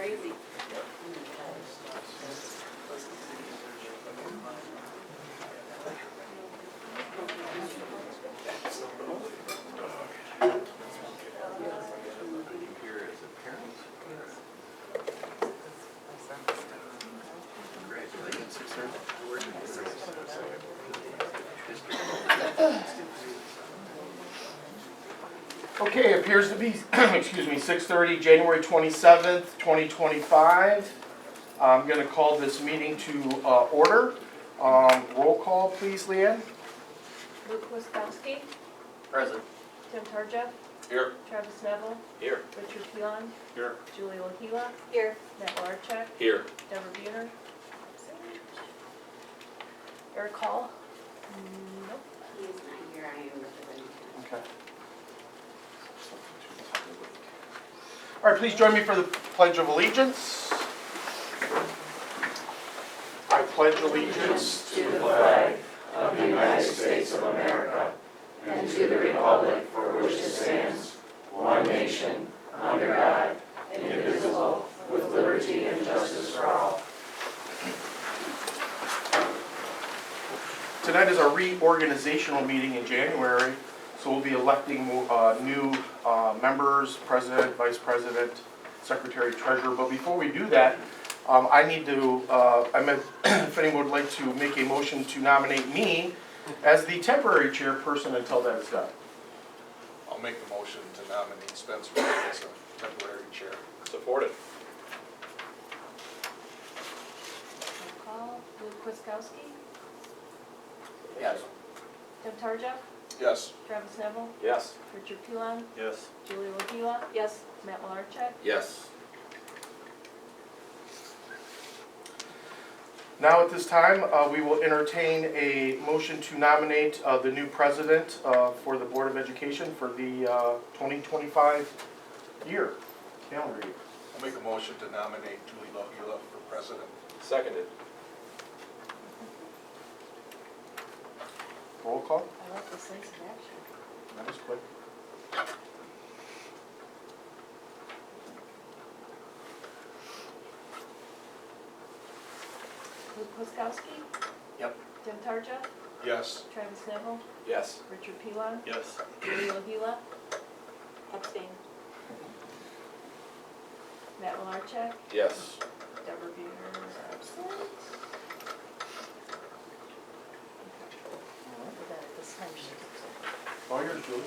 crazy. Okay, appears to be, excuse me, 6:30, January 27th, 2025. I'm going to call this meeting to order. Roll call, please, Leanne. Luke Wiskowski, Present. Tim Tarja, Here. Travis Neville, Here. Richard Pilon, Here. Julie Lahila, Here. Matt Larchuk, Here. Deborah Buhner. Eric Hall? Nope. He is not here, I am representing him. Okay. All right, please join me for the Pledge of Allegiance. I pledge allegiance To the flag of the United States of America and to the republic for which it stands, one nation, under God, indivisible, with liberty and justice for all. Tonight is our reorganizational meeting in January, so we'll be electing new members, president, vice president, secretary, treasurer. But before we do that, I need to, if anyone would like to make a motion to nominate me as the temporary chairperson until that is done. I'll make the motion to nominate Spencer as a temporary chair. Supported. Roll call. Luke Wiskowski, Yes. Tim Tarja, Yes. Travis Neville, Yes. Richard Pilon, Yes. Julie Lahila, Yes. Matt Larchuk. Yes. Now at this time, we will entertain a motion to nominate the new president for the Board of Education for the 2025 year, calendar year. I'll make a motion to nominate Julie Lahila for president. Seconded. Roll call. I like this sense of action. That was quick. Luke Wiskowski, Yep. Tim Tarja, Yes. Travis Neville, Yes. Richard Pilon, Yes. Julie Lahila, Abstain. Matt Larchuk, Yes. Deborah Buhner absent. Put that at this time. All yours, Julie.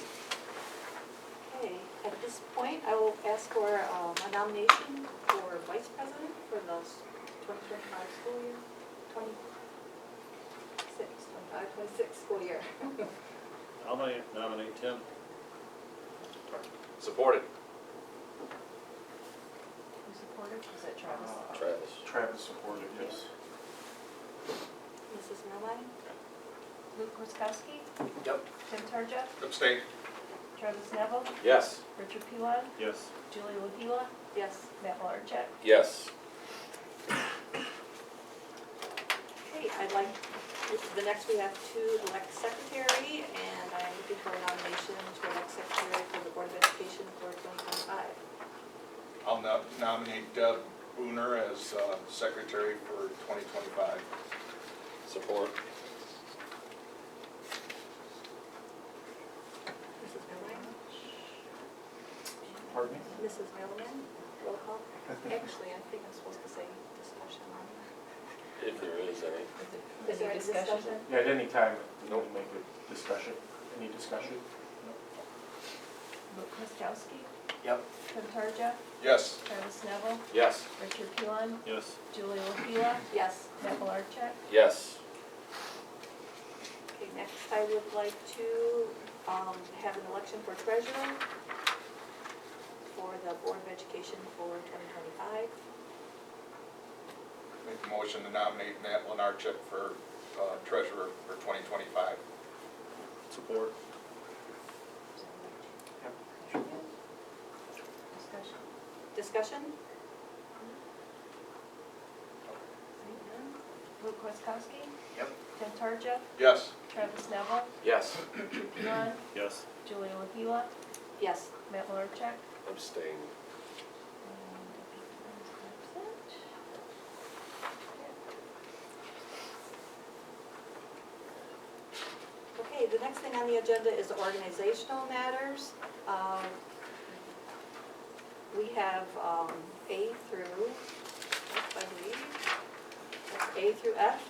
Okay, at this point, I will ask for a nomination for vice president for the 2025 school year, 26 school year. I'll nominate Tim. Supported. Who supported? Was that Travis? Travis. Travis supported, yes. Mrs. Merline? Luke Wiskowski, Yep. Tim Tarja, Abstain. Travis Neville, Yes. Richard Pilon, Yes. Julie Lahila, Yes. Matt Larchuk. Yes. Okay, I'd like, the next we have to elect secretary, and I'm looking for a nomination to elect secretary for the Board of Education for 2025. I'll nominate Deb Buhner as secretary for 2025. Support. Mrs. Merline? Pardon me? Mrs. Merline, roll call. Actually, I think I'm supposed to say discussion on that. If there is any. Is there Any a discussion? discussion? Yeah, at any time, Nope. we'll make a discussion. Any discussion? Luke Wiskowski, Yep. Tim Tarja, Yes. Travis Neville, Yes. Richard Pilon, Yes. Julie Lahila, Yes. Matt Larchuk. Yes. Okay, next I would like to have an election for treasurer for the Board of Education for 2025. Make a motion to nominate Matt Lenarchuk for treasurer for 2025. Support. Discussion. Discussion? Luke Wiskowski, Yep. Tim Tarja, Yes. Travis Neville, Yes. Richard Pilon, Yes. Julie Lahila, Yes. Matt Larchuk. Abstain. And on the agenda is organizational matters. We have A through, I believe, that's A through F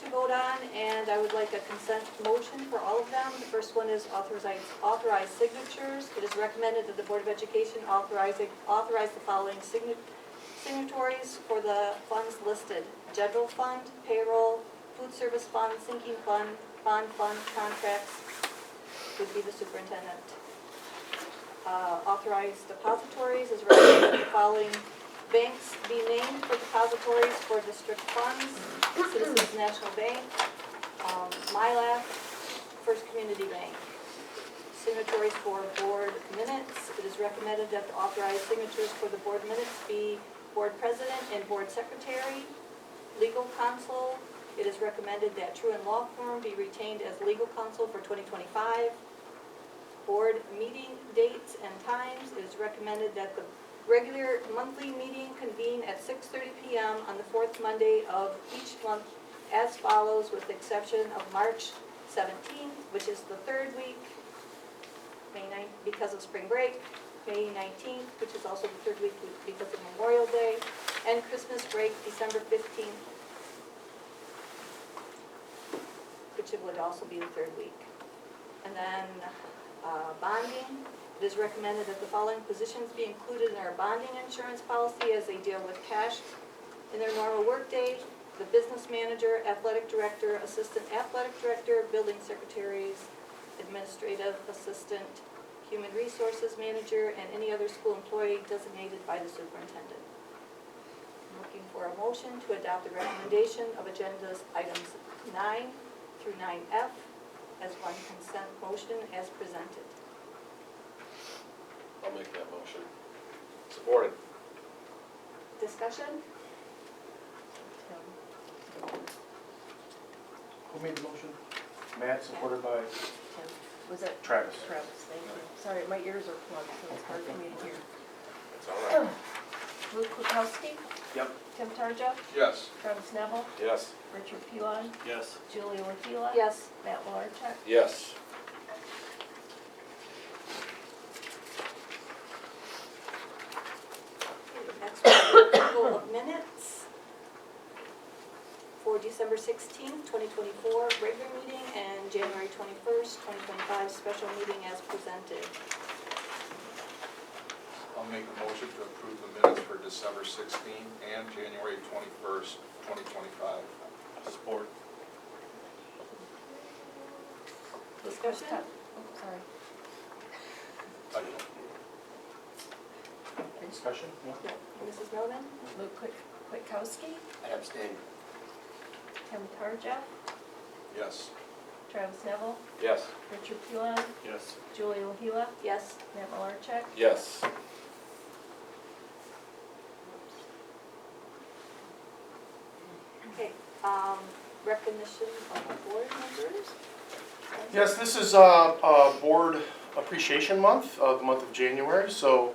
to vote on, and I would like a consent motion for all of them. The first one is authorize signatures. It is recommended that the Board of Education authorize the following signatories for the funds listed: general fund, payroll, food service fund, sinking fund, bond fund, contracts, would be the superintendent. Authorized depositories is recommended that the following banks be named for depositories for district funds: Citizens National Bank, MyLab, First Community Bank. Signatories for board minutes. It is recommended that the authorized signatures for the board minutes be board president and board secretary. Legal counsel. It is recommended that True and Law Firm be retained as legal counsel for 2025. Board meeting dates and times. It is recommended that the regular monthly meeting convene at 6:30 p.m. on the fourth Monday of each month as follows, with the exception of March 17th, which is the third week, May 9th because of spring break, May 19th, which is also the third week because of Memorial Day, and Christmas break, December 15th, which would also be the third week. And then bonding. It is recommended that the following positions be included in our bonding insurance policy as they deal with cash in their normal workday: the business manager, athletic director, assistant athletic director, building secretaries, administrative assistant, human resources manager, and any other school employee designated by the superintendent. I'm looking for a motion to adopt the recommendation of agendas items 9 through 9F as one consent motion as presented. I'll make that motion. Supported. Discussion? Who made the motion? Matt, supported by Tim. Was it Travis. Travis? Thank you. Sorry, my ears are plugged, so it's hard for me to hear. It's all right. Luke Kukowski, Yep. Tim Tarja, Yes. Travis Neville, Yes. Richard Pilon, Yes. Julie Wahila. Yes. Matt Malarchuk. Yes. Next one is approval of minutes for December 16th, 2024 regular meeting and January 21st, 2025 special meeting as presented. I'll make a motion to approve the minutes for December 16th and January 21st, 2025. Support. Discussion? Oh, sorry. Discussion? No? No. Mrs. Melvin? Luke Kwiatkowski, I abstain. Tim Tarja, Yes. Travis Neville, Yes. Richard Pilon, Yes. Julie Wahila, Yes. Matt Malarchuk. Yes. Okay, recognition of board members? Yes, this is Board Appreciation Month, the month of January, so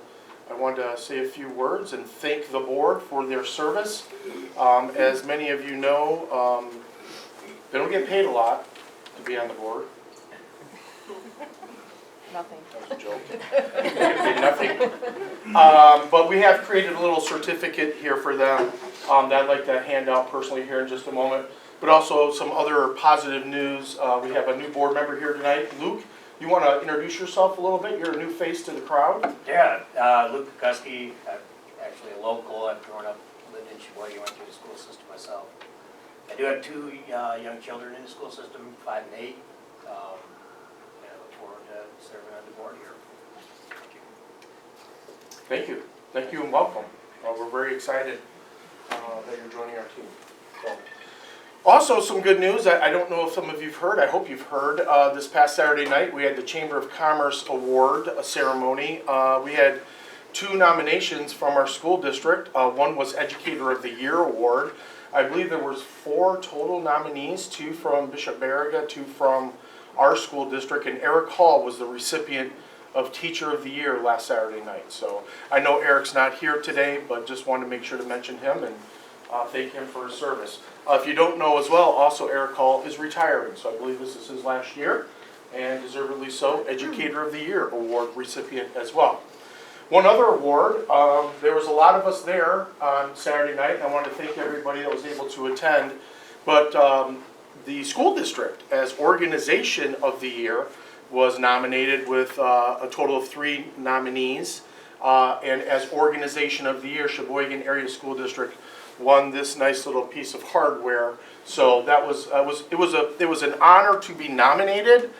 I wanted to say a few words and thank the board for their service. As many of you know, they don't get paid a lot to be on the board. Nothing. That was a joke. They get paid nothing. But we have created a little certificate here for them that I'd like to hand out personally here in just a moment. But also some other positive news. We have a new board member here tonight. Luke, you want to introduce yourself a little bit? You're a new face to the crowd. Yeah, Luke Kukowski, I'm actually a local. I've grown up, lived in Sheboygan, went through the school system myself. I do have two young children in the school system, 5 and 8. And I look forward to serving on the board here. Thank you. Thank you. Thank you and welcome. We're very excited that you're joining our team. So. Also, some good news. I don't know if some of you've heard. I hope you've heard. This past Saturday night, we had the Chamber of Commerce Award ceremony. We had 2 nominations from our school district. One was Educator of the Year Award. I believe there was 4 total nominees, 2 from Bishop Baraga, 2 from our school district, and Eric Hall was the recipient of Teacher of the Year last Saturday night. So I know Eric's not here today, but just wanted to make sure to mention him and thank him for his service. If you don't know as well, also Eric Hall is retiring, so I believe this is his last year. and deservedly so, Educator of the Year Award recipient as well. One other award, there was a lot of us there on Saturday night, and I want to thank everybody that was able to attend, but the school district as Organization of the Year was nominated with a total of 3 nominees, and as Organization of the Year, Sheboygan Area School District won this nice little piece of hardware. So that was, it was an honor to be nominated,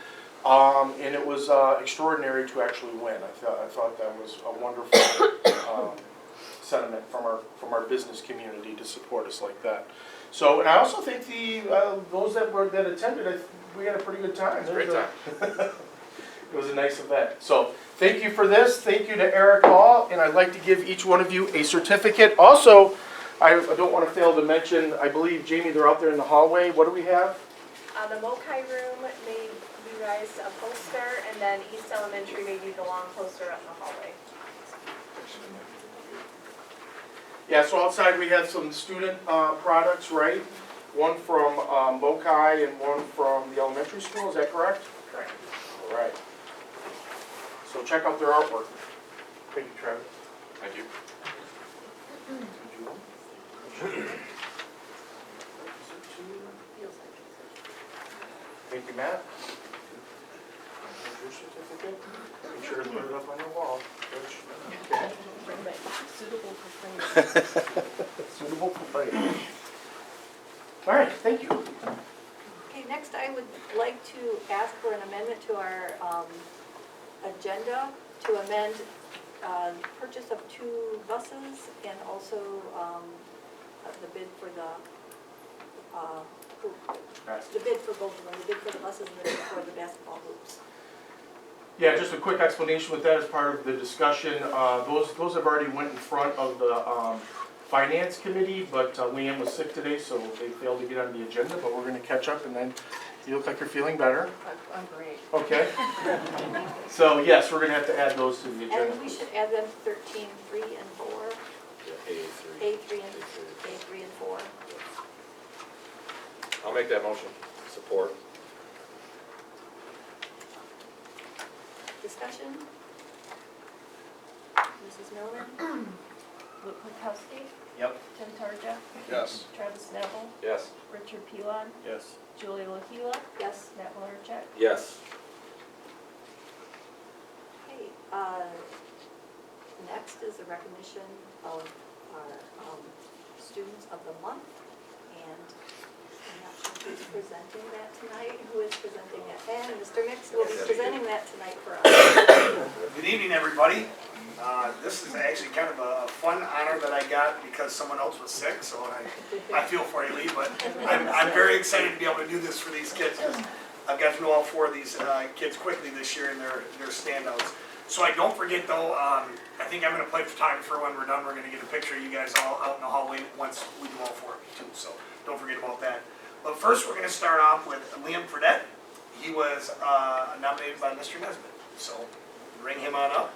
and it was extraordinary to actually win. I thought that was a wonderful sentiment from our business community to support us like that. So, and I also think those that attended, we had a pretty good time. It's a great time. It was a nice event. So, thank you for this. Thank you to Eric Hall, and I'd like to give each one of you a certificate. Also, I don't want to fail to mention, I believe, Jamie, they're out there in the hallway. What do we have? The Mokai room made you guys a poster, and then East Elementary made you the long poster up in the hallway. Yeah, so outside we have some student products, right? One from Mokai and one from the elementary school, is that correct? Correct. All right. So check out their artwork. Thank you, Travis. Thank you. Thank you, Matt. Here's your certificate. Make sure to put it up on your wall. Okay. Bring back suitable for framing. Suitable for framing. All right, thank you. Okay, next I would like to ask for an amendment to our agenda to amend purchase of 2 buses and also the bid for the bid for both of them, the bid for the buses and the bid for the basketball hoops. Yeah, just a quick explanation with that as part of the discussion. Those have already went in front of the Finance Committee, but Leanne was sick today, so they failed to get on the agenda, but we're going to catch up, and then you look like you're feeling better. I'm great. Okay. So yes, we're going to have to add those to the agenda. And we should add them to 13, 3, and 4. Yeah, A3 and 4. I'll make that motion. Support. Discussion? Mrs. Miller? Luke Lukowski, Yep. Tim Tarja, Yes. Travis Neville, Yes. Richard Pilon, Yes. Julie LaHila, Yes. Matt Malarchuk. Yes. Okay, next is the recognition of our students of the month, and I'm not sure who's presenting that tonight, who is presenting that, and Mr. Nix will be presenting that tonight for us. Good evening, everybody. This is actually kind of a fun honor that I got because someone else was sick, so I feel for you, Lee, but I'm very excited to be able to do this for these kids because I've got to know all 4 of these kids quickly this year, and they're standouts. So I don't forget, though, I think I'm going to play photographer when we're done. We're going to get a picture of you guys all out in the hallway once we do all 4 of you, too, so don't forget about that. But first, we're going to start off with Liam Fredette. He was nominated by Mr. Nesbitt, so bring him on up.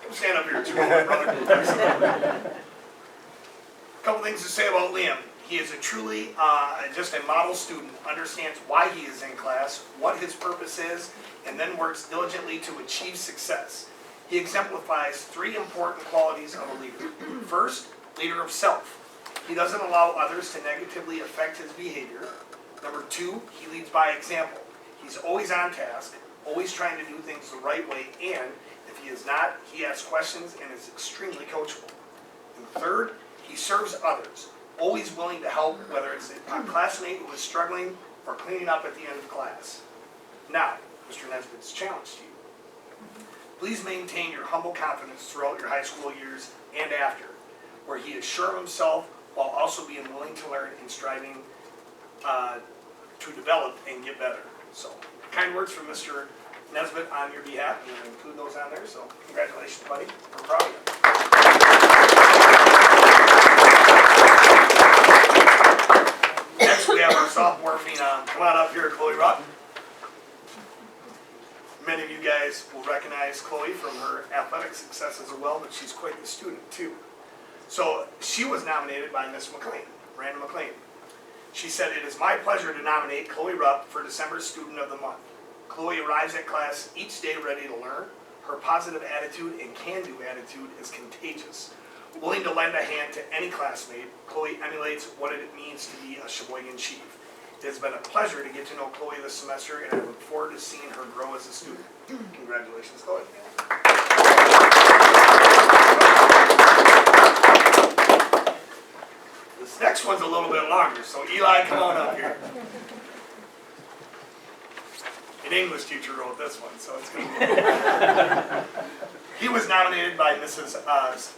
Come stand up here too, my brother. Couple things to say about Liam. He is a truly just a model student, understands why he is in class, what his purpose is, and then works diligently to achieve success. He exemplifies 3 important qualities of a leader. First, leader of self. He doesn't allow others to negatively affect his behavior. Number 2, he leads by example. He's always on task, always trying to do things the right way, and if he is not, he asks questions and is extremely coachable. And third, he serves others, always willing to help, whether it's a classmate who is struggling or cleaning up at the end of class. Now, Mr. Nesbitt's challenge to you. Please maintain your humble confidence throughout your high school years and after, where he is sure of himself while also being willing to learn and striving to develop and get better. So, kind words from Mr. Nesbitt on your behalf. I'm going to include those on there, so congratulations, buddy. We're proud of you. Next, we have our sophomore phenom. Come on up here, Chloe Ruck. Many of you guys will recognize Chloe from her athletic success as well, but she's quite the student too. So she was nominated by Miss McLean, Miranda McLean. She said, "It is my pleasure to nominate Chloe Rupp for December Student of the Month. Chloe arrives at class each day ready to learn. Her positive attitude and can-do attitude is contagious. Willing to lend a hand to any classmate, Chloe emulates what it means to be a Sheboygan Chief. It has been a pleasure to get to know Chloe this semester, and I look forward to seeing her grow as a student." Congratulations, Chloe. This next one's a little bit longer, so Eli, come on up here. An English teacher wrote this one, so it's going to be. He was nominated by Mrs.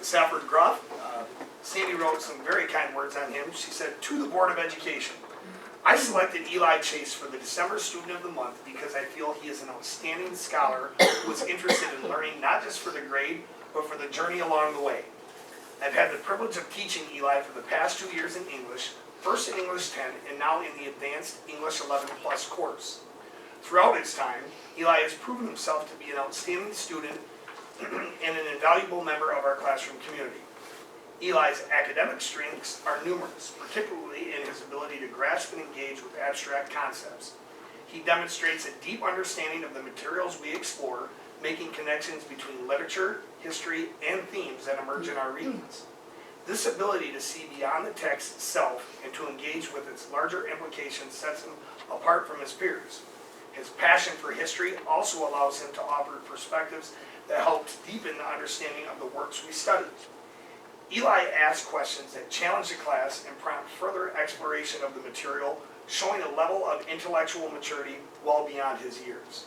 Safford Gruff. Sandy wrote some very kind words on him. She said, "To the Board of Education, I selected Eli Chase for the December Student of the Month because I feel he is an outstanding scholar who is interested in learning not just for the grade, but for the journey along the way. I've had the privilege of teaching Eli for the past 2 years in English, first in English 10 and now in the Advanced English 11 Plus course. Throughout his time, Eli has proven himself to be an outstanding student and an invaluable member of our classroom community. Eli's academic strengths are numerous, particularly in his ability to grasp and engage with abstract concepts. He demonstrates a deep understanding of the materials we explore, making connections between literature, history, and themes that emerge in our readings. This ability to see beyond the text itself and to engage with its larger implications sets him apart from his peers. His passion for history also allows him to offer perspectives that help deepen the understanding of the works we study. Eli asks questions that challenge the class and prompt further exploration of the material, showing a level of intellectual maturity well beyond his years.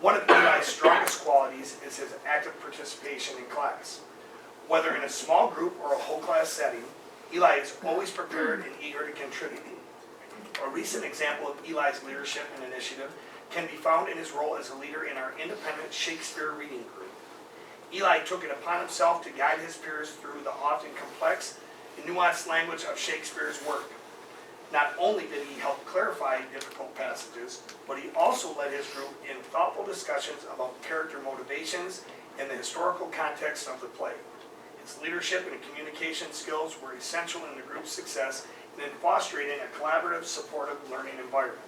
One of Eli's strongest qualities is his active participation in class. Whether in a small group or a whole class setting, Eli is always prepared and eager to contribute. A recent example of Eli's leadership and initiative can be found in his role as a leader in our independent Shakespeare reading group. Eli took it upon himself to guide his peers through the often complex and nuanced language of Shakespeare's work. Not only did he help clarify difficult passages, but he also led his group in thoughtful discussions about character motivations and the historical context of the play. His leadership and communication skills were essential in the group's success and in fostering a collaborative, supportive learning environment.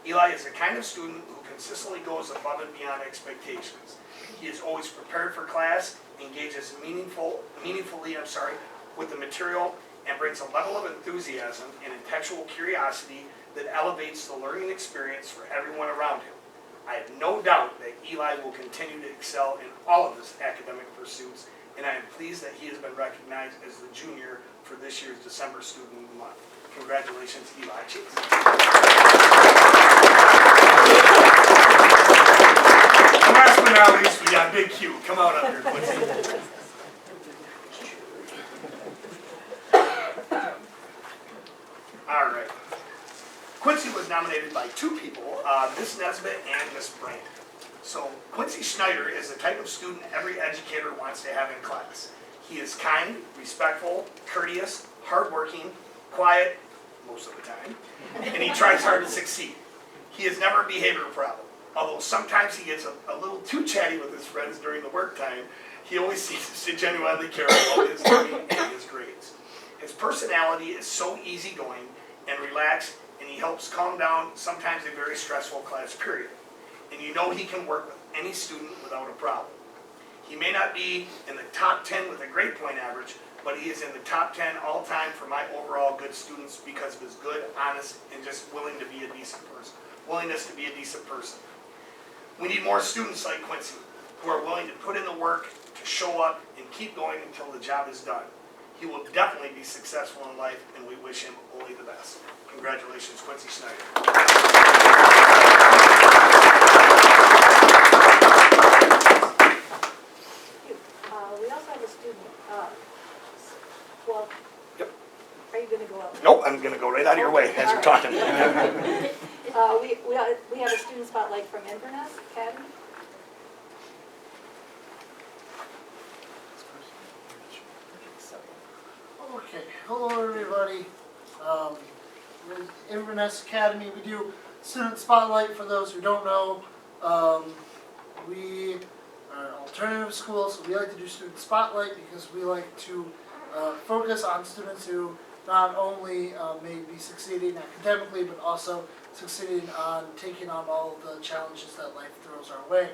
Eli is the kind of student who consistently goes above and beyond expectations. He is always prepared for class, engages meaningfully with the material, and brings a level of enthusiasm and intellectual curiosity that elevates the learning experience for everyone around him. I have no doubt that Eli will continue to excel in all of his academic pursuits, and I am pleased that he has been recognized as the junior for this year's December Student of the Month. Congratulations, Eli Chase. And last but not least, we got Big Q. Come on up here, Quincy. All right. Quincy was nominated by two people, Miss Nesbitt and Miss Brandt. So Quincy Schneider is the type of student every educator wants to have in class. He is kind, respectful, courteous, hardworking, quiet, most of the time, and he tries hard to succeed. He is never a behavior problem. Although sometimes he gets a little too chatty with his friends during the work time, he always seems to genuinely care about his learning and his grades. His personality is so easygoing and relaxed, and he helps calm down sometimes a very stressful class period. And you know he can work with any student without a problem. He may not be in the top 10 with a grade point average, but he is in the top 10 all time for my overall good students because of his good, honest, and just willingness to be a decent person. We need more students like Quincy who are willing to put in the work, to show up, and keep going until the job is done. He will definitely be successful in life, and we wish him only the best. Congratulations, Quincy Schneider. We also have a student, well, Yep. are you gonna go out? Nope, I'm going to go right out of your way as you're talking. We have a student spotlight from Inverness Academy. Okay, hello everybody. With Inverness Academy, we do student spotlight. For those who don't know, we are an alternative school, so we like to do student spotlight because we like to focus on students who not only may be succeeding academically, but also succeeding on taking on all of the challenges that life throws our way.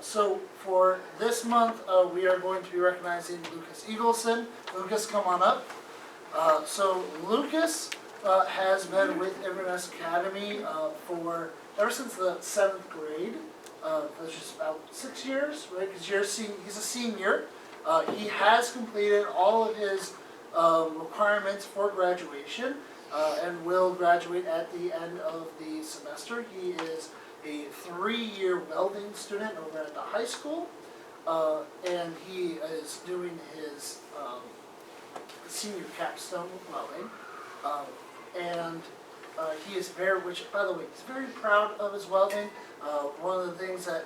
So for this month, we are going to be recognizing Lucas Eagleson. Lucas, come on up. So Lucas has been with Inverness Academy for ever since the 7th grade. That's just about 6 years, right? Because he's a senior. He has completed all of his requirements for graduation and will graduate at the end of the semester. He is a 3-year welding student over at the high school, and he is doing his senior capstone welding. He is which by the way, he's very proud of his welding. One of the things that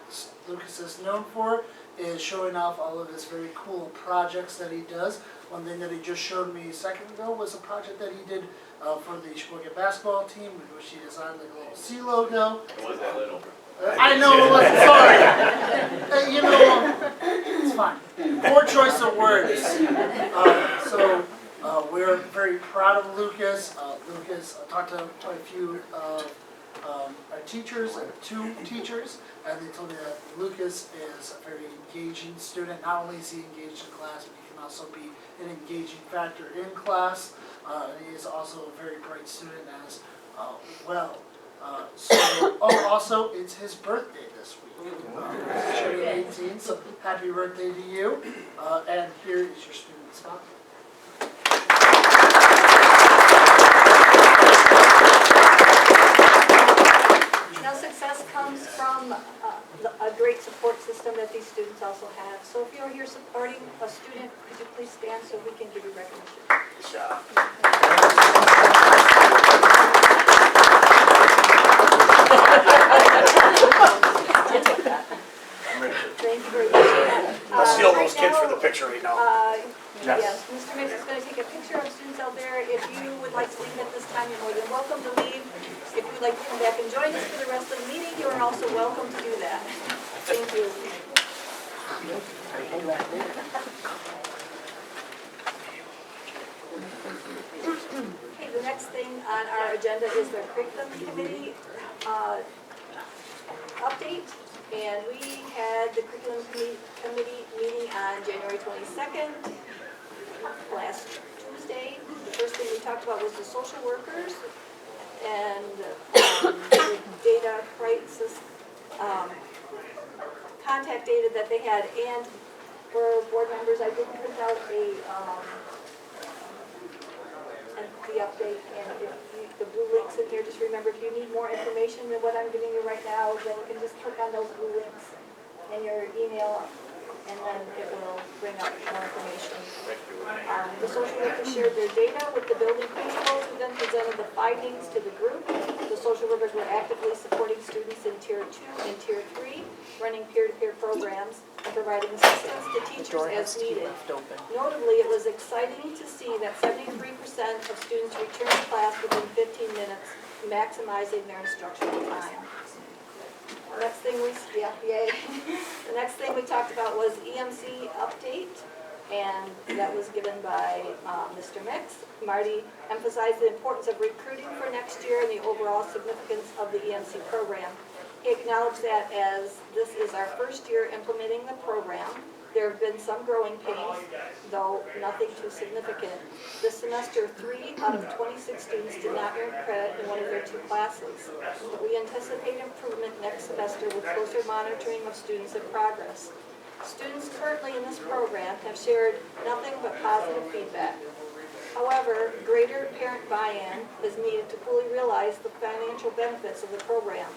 Lucas is known for is showing off all of his very cool projects that he does. One thing that he just showed me a second ago was a project that he did for the Sheboygan basketball team, in which he designed like a little C logo. It was that little. I know it wasn't, sorry. You know, it's fine. Poor choice of words. We're very proud of Lucas. Lucas talked to quite a few our teachers, 2 teachers, and they told me that Lucas is a very engaging student. Not only is he engaged in class, but he can also be an engaging factor in class. He is also a very bright student as well. Also, it's his birthday this week. He's turning 18, so happy birthday to you. And here is your student spot. Now, success comes from a great support system that these students also have. So if you're here supporting a student, could you please stand so we can give you recognition? Good job. Thank you very much. I'll steal those Right kids now, for the picture right now. Yes, Mr. Mix is going to take a picture of students out there. If you would like to leave at this time, you're more than welcome to leave. If you'd like to come back and join us for the rest of the meeting, you are also welcome to do that. Thank you. Okay, the next thing on our agenda is the curriculum committee update. And we had the curriculum committee meeting on January 22nd, last Tuesday. The first thing we talked about was the social workers and the data crisis, contact data that they had. And for board members, I did print out the update, and if the blue links in here, just remember, if you need more information than what I'm giving you right now, then you can just click on those blue links in your email, and then it will bring up more information. The social workers shared their data with the building principals, who then presented the findings to the group. The social workers were actively supporting students in Tier 2 and Tier 3, running peer-to-peer programs and providing assistance to teachers as needed. Notably, it was exciting to see that 73% of students returned to class within 15 minutes, maximizing their instructional time. The next thing the next thing we talked about was EMC update, and that was given by Mr. Mix. Marty emphasized the importance of recruiting for next year and the overall significance of the EMC program. He acknowledged that as this is our first year implementing the program, there have been some growing pains, though nothing too significant. This semester, 3 out of 26 students did not earn credit in one of their 2 classes. We anticipate improvement next semester with closer monitoring of students and progress. Students currently in this program have shared nothing but positive feedback. However, greater parent buy-in is needed to fully realize the financial benefits of the program.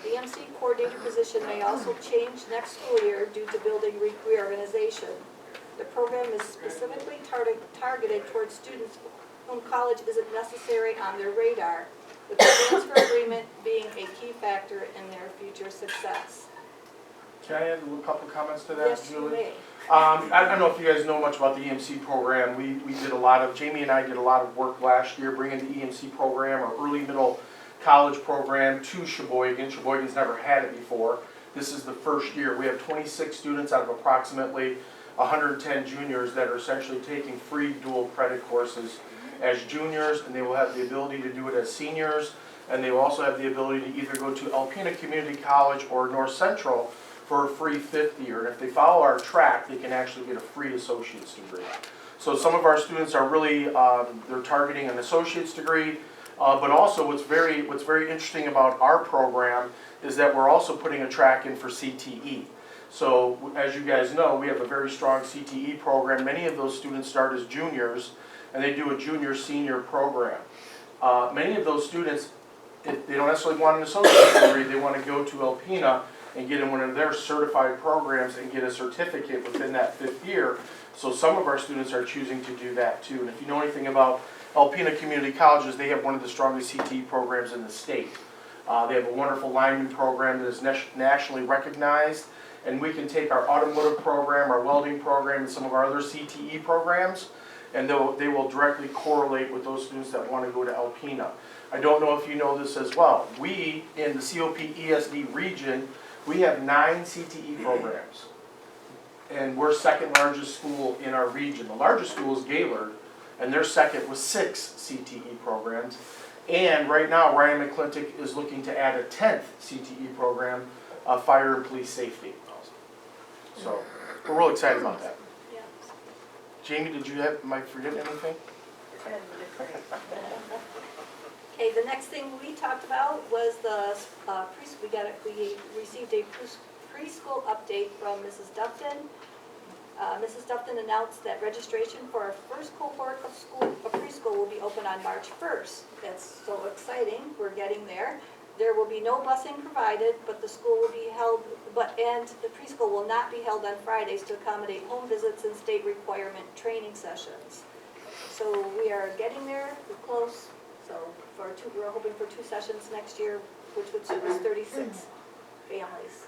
The EMC coordinator position may also change next school year due to building reorganization. The program is specifically targeted towards students whom college isn't necessary on their radar, with the transfer agreement being a key factor in their future success. Can I add a couple comments to that, Yes, you Julie? may. I don't know if you guys know much about the EMC program. We did a lot of, Jamie and I did a lot of work last year bringing the EMC program, our early middle college program, to Sheboygan. Sheboygan's never had it before. This is the first year. We have 26 students out of approximately 110 juniors that are essentially taking free dual credit courses as juniors, and they will have the ability to do it as seniors, and they will also have the ability to either go to Alpena Community College or North Central for a free 5th year. And if they follow our track, they can actually get a free associate's degree. So some of our students are really, they're targeting an associate's degree, but also what's very interesting about our program is that we're also putting a track in for CTE. So as you guys know, we have a very strong CTE program. Many of those students start as juniors, and they do a junior-senior program. Many of those students, if they don't necessarily want an associate's degree, they want to go to Alpena and get in one of their certified programs and get a certificate within that 5th year. So some of our students are choosing to do that too. And if you know anything about Alpena Community Colleges, they have one of the strongest CTE programs in the state. They have a wonderful lineman program that is nationally recognized. And we can take our automotive program, our welding program, and some of our other CTE programs, and they will directly correlate with those students that want to go to Alpena. I don't know if you know this as well. We, in the COP ESD region, we have 9 CTE programs. And we're second largest school in our region. The largest school is Gaylord, and they're second with 6 CTE programs. And right now, Ryan McClintock is looking to add a 10th CTE program, fire and police safety. So we're real excited about that. Yeah. Jamie, am I forgetting anything? Okay, the next thing we talked about was the we received a preschool update from Mrs. Dufton. Mrs. Dufton announced that registration for our first cohort of preschool will be open on March 1st. That's so exciting. We're getting there. There will be no busing provided, but the school will be held, and the preschool will not be held on Fridays to accommodate home visits and state requirement training sessions. So we are getting there, we're close. So we're hoping for 2 sessions next year, which would service 36 families.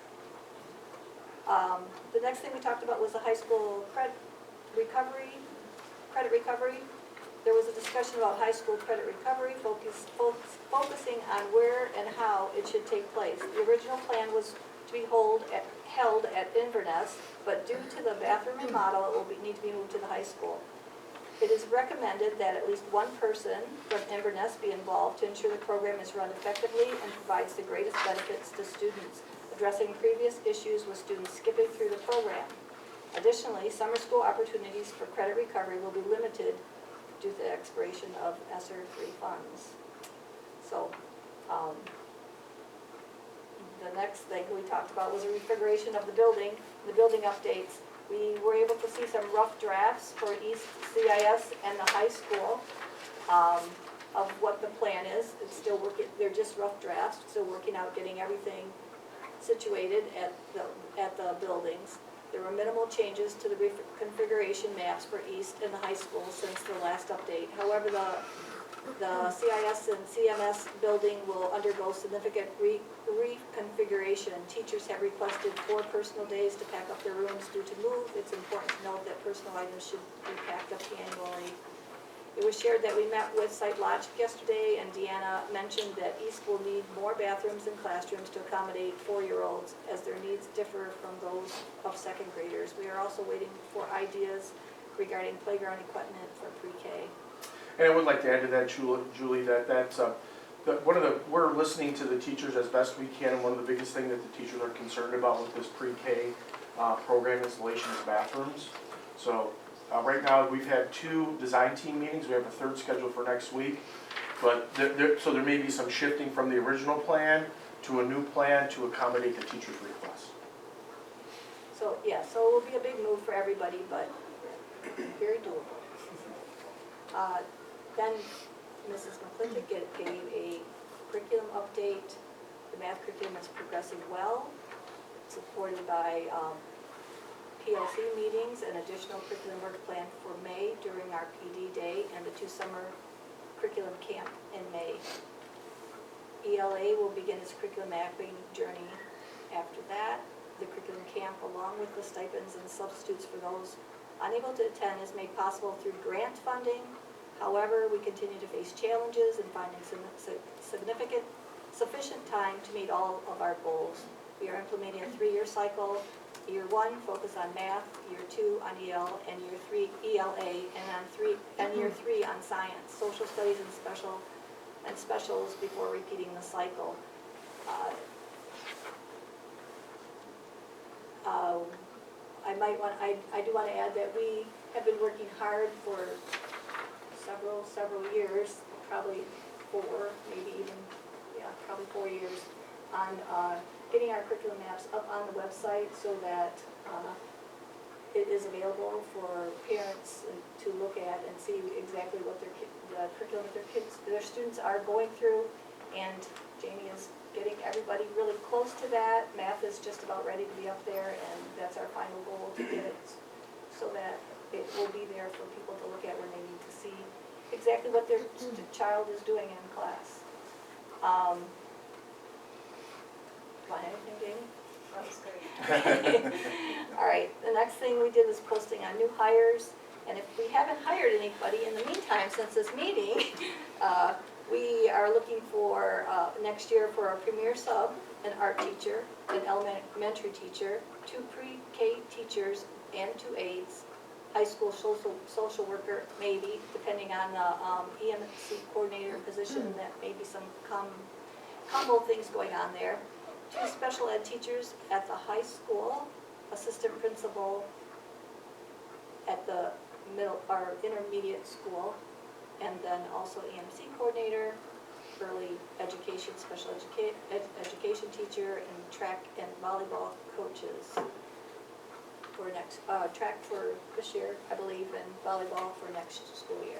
The next thing we talked about was the high school credit recovery. There was a discussion about high school credit recovery, focusing on where and how it should take place. The original plan was to be held at Inverness, but due to the bathroom remodel, it will need to be moved to the high school. It is recommended that at least one person from Inverness be involved to ensure the program is run effectively and provides the greatest benefits to students, addressing previous issues with students skipping through the program. Additionally, summer school opportunities for credit recovery will be limited due to the expiration of ESSER 3 funds. So, the next thing we talked about was a refiguration of the building updates. We were able to see some rough drafts for East CIS and the high school of what the plan is. It's still working, they're just rough drafts, still working out getting everything situated at the buildings. There were minimal changes to the configuration maps for East and the high school since the last update. However, the CIS and CMS building will undergo significant reconfiguration. Teachers have requested 4 personal days to pack up their rooms due to move. It's important to note that personal items should be packed up annually. It was shared that we met with Site Logic yesterday, and Deanna mentioned that East will need more bathrooms and classrooms to accommodate 4-year-olds as their needs differ from those of 2nd graders. We are also waiting for ideas regarding playground equipment for pre-K. And I would like to add to that, Julie, we're listening to the teachers as best we can, and one of the biggest things that the teachers are concerned about with this pre-K program installation is bathrooms. So right now, we've had 2 design team meetings. We have a 3rd scheduled for next week. But so there may be some shifting from the original plan to a new plan to accommodate the teacher's request. So, yeah, so it will be a big move for everybody, but very doable. Then Mrs. McClintock gave a curriculum update. The math curriculum is progressing well, supported by PLC meetings and additional curriculum work planned for May during our PD day and the 2 summer curriculum camp in May. ELA will begin its curriculum mapping journey after that. The curriculum camp, along with the stipends and substitutes for those unable to attend, is made possible through grant funding. However, we continue to face challenges in finding sufficient time to meet all of our goals. We are implementing a 3-year cycle year 1, focus on math, year 2 on EL, and year 3 ELA, and year 3 on science, social studies and specials before repeating the cycle. I do want to add that we have been working hard for several years, probably 4, maybe even, probably 4 years, on getting our curriculum maps up on the website so that it is available for parents to look at and see exactly what the curriculum their students are going through. And Jamie is getting everybody really close to that. Math is just about ready to be up there, and that's our final goal, to get it so that it will be there for people to look at when they need to see exactly what their child is doing in class. Want anything, Jamie? That was great. All right, the next thing we did was posting on new hires, and if we haven't hired anybody in the meantime since this meeting, we are looking for, next year, for a premier sub, an art teacher, an elementary teacher, 2 pre-K teachers and 2 aides, high school social worker, maybe, depending on the EMC coordinator position, that may be some combo things going on there. 2 special ed teachers at the high school, assistant principal at the middle or intermediate school, and then also EMC coordinator, early education, special education teacher, and track and volleyball coaches for next, track for this year, I believe, and volleyball for next school year.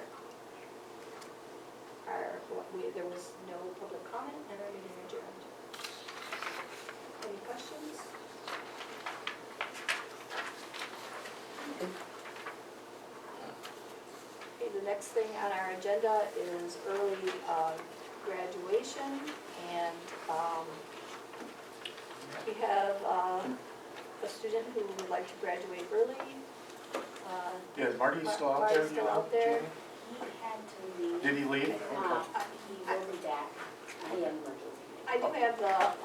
There was no public comment, and our meeting adjourned. Any questions? Okay, the next thing on our agenda is early graduation, and we have a student who would like to graduate early. Yeah, is Marty still out there? Marty's still out there. He had to leave. Did he leave? He Okay. will be back. I am looking. I do have the, hold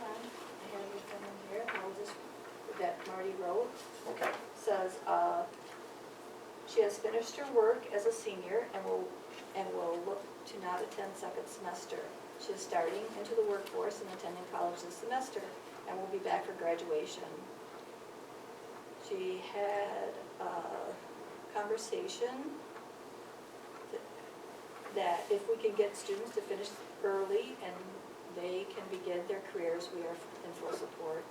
on, I have everything in here, I'll just, that Marty wrote, Okay. says, she has finished her work as a senior and will look to not attend second semester. She is starting into the workforce and attending college this semester and will be back for graduation. She had a conversation that if we can get students to finish early and they can begin their careers, we are in full support.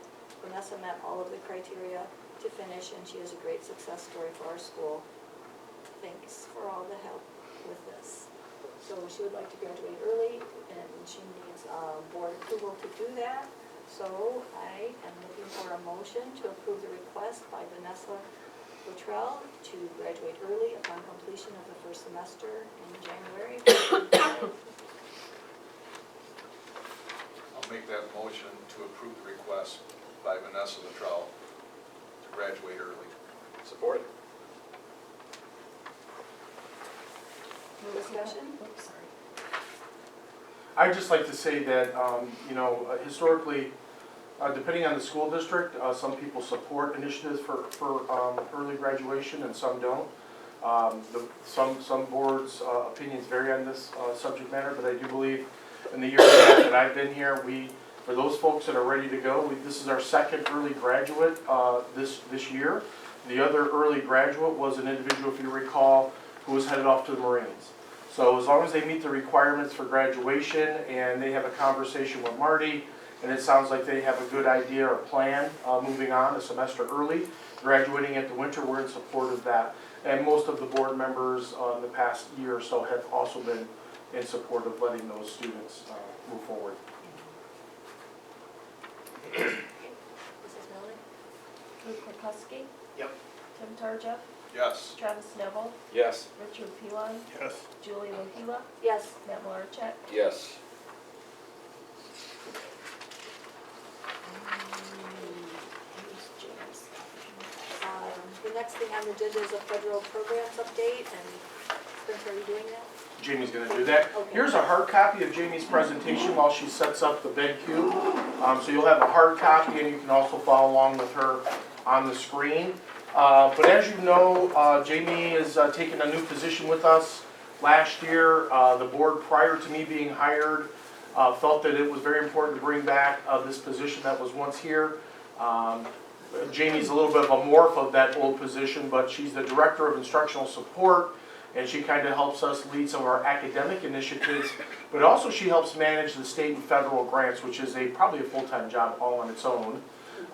Vanessa met all of the criteria to finish, and she is a great success story for our school. Thanks for all the help with this. So she would like to graduate early, and she needs board approval to do that. So I am looking for a motion to approve the request by Vanessa Luttrell to graduate early upon completion of the first semester in January. I'll make that motion to approve the request by Vanessa Luttrell to graduate early. Support. Discussion? Oops, sorry. I'd just like to say that, historically, depending on the school district, some people support initiatives for early graduation and some don't. Some boards' opinions vary on this subject matter, but I do believe in the year and a half that I've been here, for those folks that are ready to go, this is our second early graduate this year. The other early graduate was an individual, if you recall, who was headed off to the Marines. So as long as they meet the requirements for graduation and they have a conversation with Marty, and it sounds like they have a good idea or plan moving on a semester early, graduating at the winter, we're in support of that. And most of the board members in the past year or so have also been in support of letting those students move forward. Mrs. Miller? Luke Kupowski, Yep. Tim Tarja, Yes. Travis Neville, Yes. Richard Pilon, Yes. Julie Lahila, Yes. Matt Malarchek. Yes. The next thing on the agenda is a federal programs update, and Spencer, are you doing that? Jamie's going to do that. Okay. Here's a hard copy of Jamie's presentation while she sets up the BenQ. So you'll have a hard copy, and you can also follow along with her on the screen. But as you know, Jamie is taking a new position with us. Last year, the board, prior to me being hired, felt that it was very important to bring back this position that was once here. Jamie's a little bit of a morph of that old position, but she's the Director of Instructional Support, and she kind of helps us lead some of our academic initiatives, but also she helps manage the state and federal grants, which is probably a full-time job all on its own,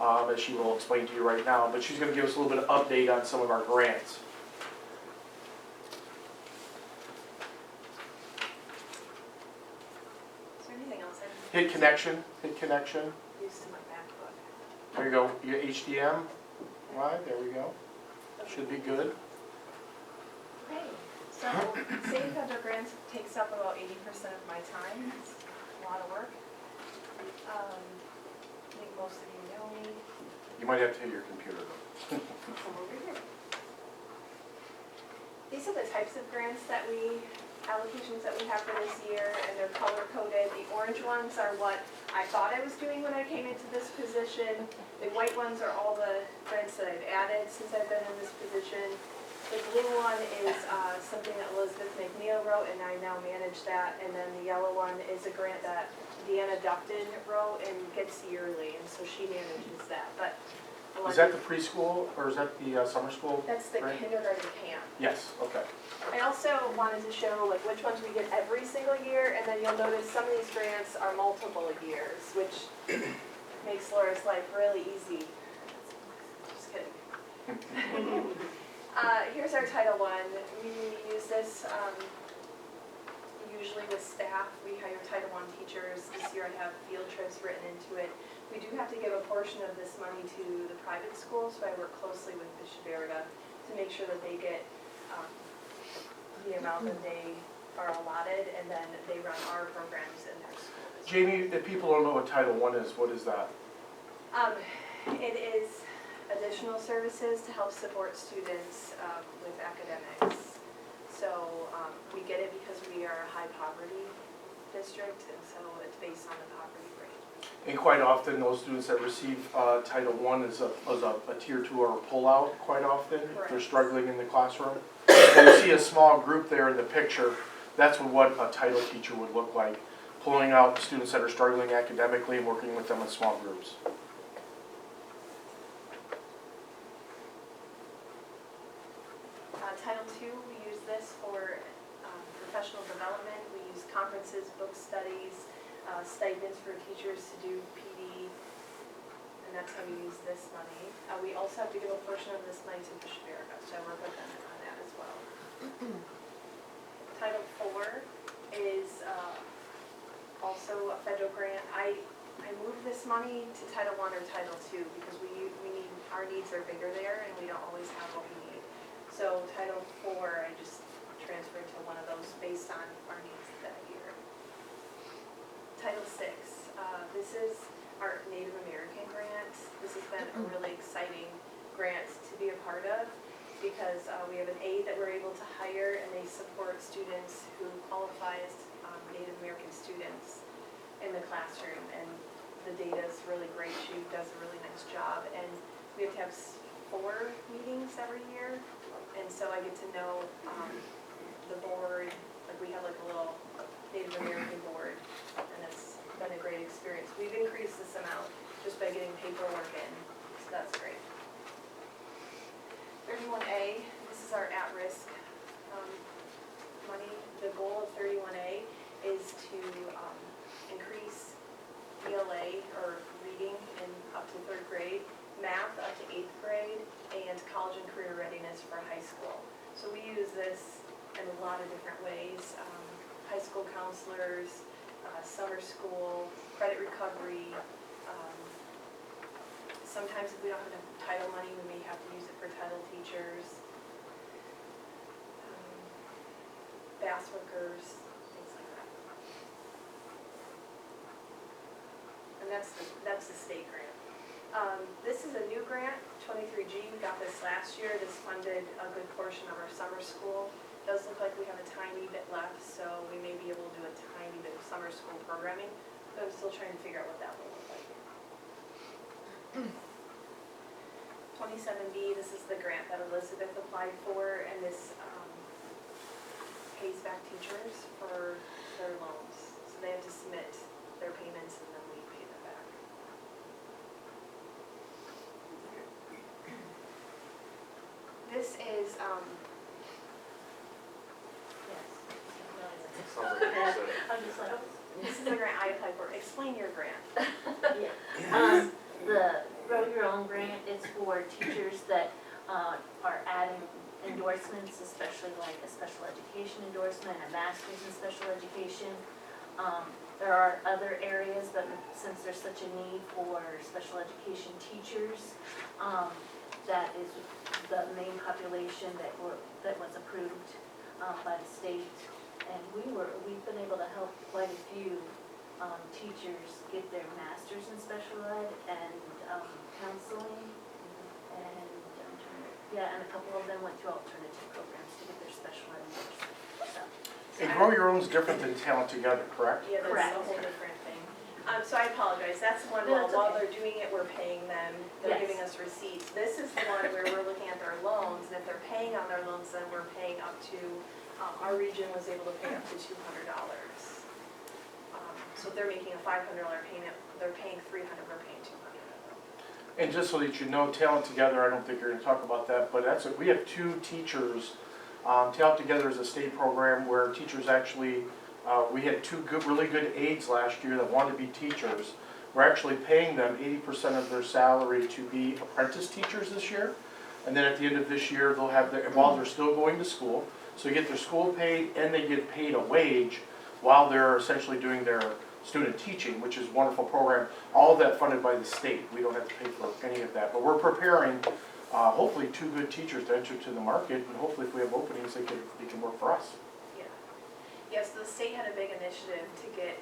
as she will explain to you right now. But she's going to give us a little bit of update on some of our grants. Is there anything else I Hit connection, hit connection. used in my MacBook? There you go, your HDMI, there we go. Should be good. Okay, so state and federal grants takes up about 80% of my time. It's a lot of work. I think most of you know me. You might have to hit your computer though. Come over here. These are the types of grants that allocations that we have for this year, and they're color coded. The orange ones are what I thought I was doing when I came into this position. The white ones are all the grants that I've added since I've been in this position. The blue one is something that Elizabeth McNeil wrote, and I now manage that. And then the yellow one is a grant that Deanna Duffton wrote and gets yearly, and so she manages that. But Is that the preschool, or is that the summer school? that's the grant? kindergarten camp. Yes, okay. I also wanted to show like which ones we get every single year, and then you'll notice some of these grants are multiple years, which makes Laura's life really easy. Just kidding. Here's our Title I. We use this usually with staff. We hire Title I teachers. This year I have field trips written into it. We do have to give a portion of this money to the private schools, so I work closely with Bishop Arida to make sure that they get the amount that they are allotted, and then they run our programs in their school. Jamie, if people don't know what Title I is, what is that? It is additional services to help support students with academics. So we get it because we are a high poverty district, and so it's based on the poverty rate. And quite often, those students that receive Title I is a Tier 2 or a pullout quite often. Correct. They're struggling in the classroom. So you see a small group there in the picture. That's what a title teacher would look like, pulling out students that are struggling academically and working with them in small groups. Title II, we use this for professional development. We use conferences, book studies, stipends for teachers to do PD, and that's how we use this money. We also have to give a portion of this money to Bishop Arida, so I work with them on that as well. Title IV is also a federal grant. I moved this money to Title I or Title II because we need, our needs are bigger there, and we don't always have what we need. So Title IV, I just transferred to one of those based on our needs that year. Title VI, this is our Native American grant. This has been a really exciting grant to be a part of because we have an aide that we're able to hire, and they support students who qualify as Native American students in the classroom. And the data is really great. She does a really nice job. And we have to have 4 meetings every year. And so I get to know the board, like we have like a little Native American board, and it's been a great experience. We've increased this amount just by getting paperwork in, so that's great. 31A, this is our at-risk money. The goal of 31A is to increase ELA, or reading, in up to 3rd grade, math up to 8th grade, and college and career readiness for high school. So we use this in a lot of different ways. High school counselors, summer school, credit recovery. Sometimes if we don't have enough title money, we may have to use it for title teachers, bass workers, things like that. And that's the state grant. This is a new grant, 23G. We got this last year. This funded a good portion of our summer school. It does look like we have a tiny bit left, so we may be able to do a tiny bit of summer school programming, but I'm still trying to figure out what that will look like. 27B, this is the grant that Elizabeth applied for, and this pays back teachers for their loans. So they have to submit their payments and then we pay them back. This is, Sounds like you said. I'm just like, this is the grant I applied for. Explain your grant. yeah. The Grow Your Own grant is for teachers that are adding endorsements, especially like a special education endorsement, a master's in special education. There are other areas, but since there's such a need for special education teachers, that is the main population that was approved by the state. And we've been able to help quite a few teachers get their masters in special ed and counseling. And and a couple of them went through alternative programs to get their special ed endorsement. So, And Grow Your Own is different than Talent Together, correct? Yeah, that's Correct. a whole different thing. So I apologize, that's the one, No, it's while okay. they're doing it, we're paying them, they're Yes. giving us receipts. This is the one where we're looking at their loans, and if they're paying on their loans, then we're paying up to, our region was able to pay up to $200. So if they're making a $500 payment, they're paying $300, we're paying $200. And just so that you know, Talent Together, I don't think you're gonna talk about that, but we have 2 teachers. Talent Together is a state program where teachers actually, we had 2 really good aides last year that wanted to be teachers. We're actually paying them 80% of their salary to be apprentice teachers this year. And then at the end of this year, they'll have while they're still going to school, so you get their school paid and they get paid a wage while they're essentially doing their student teaching, which is a wonderful program. All of that funded by the state. We don't have to pay for any of that. But we're preparing, hopefully, 2 good teachers to enter to the market, and hopefully if we have openings, they can work for us. Yeah. Yes, the state had a big initiative to get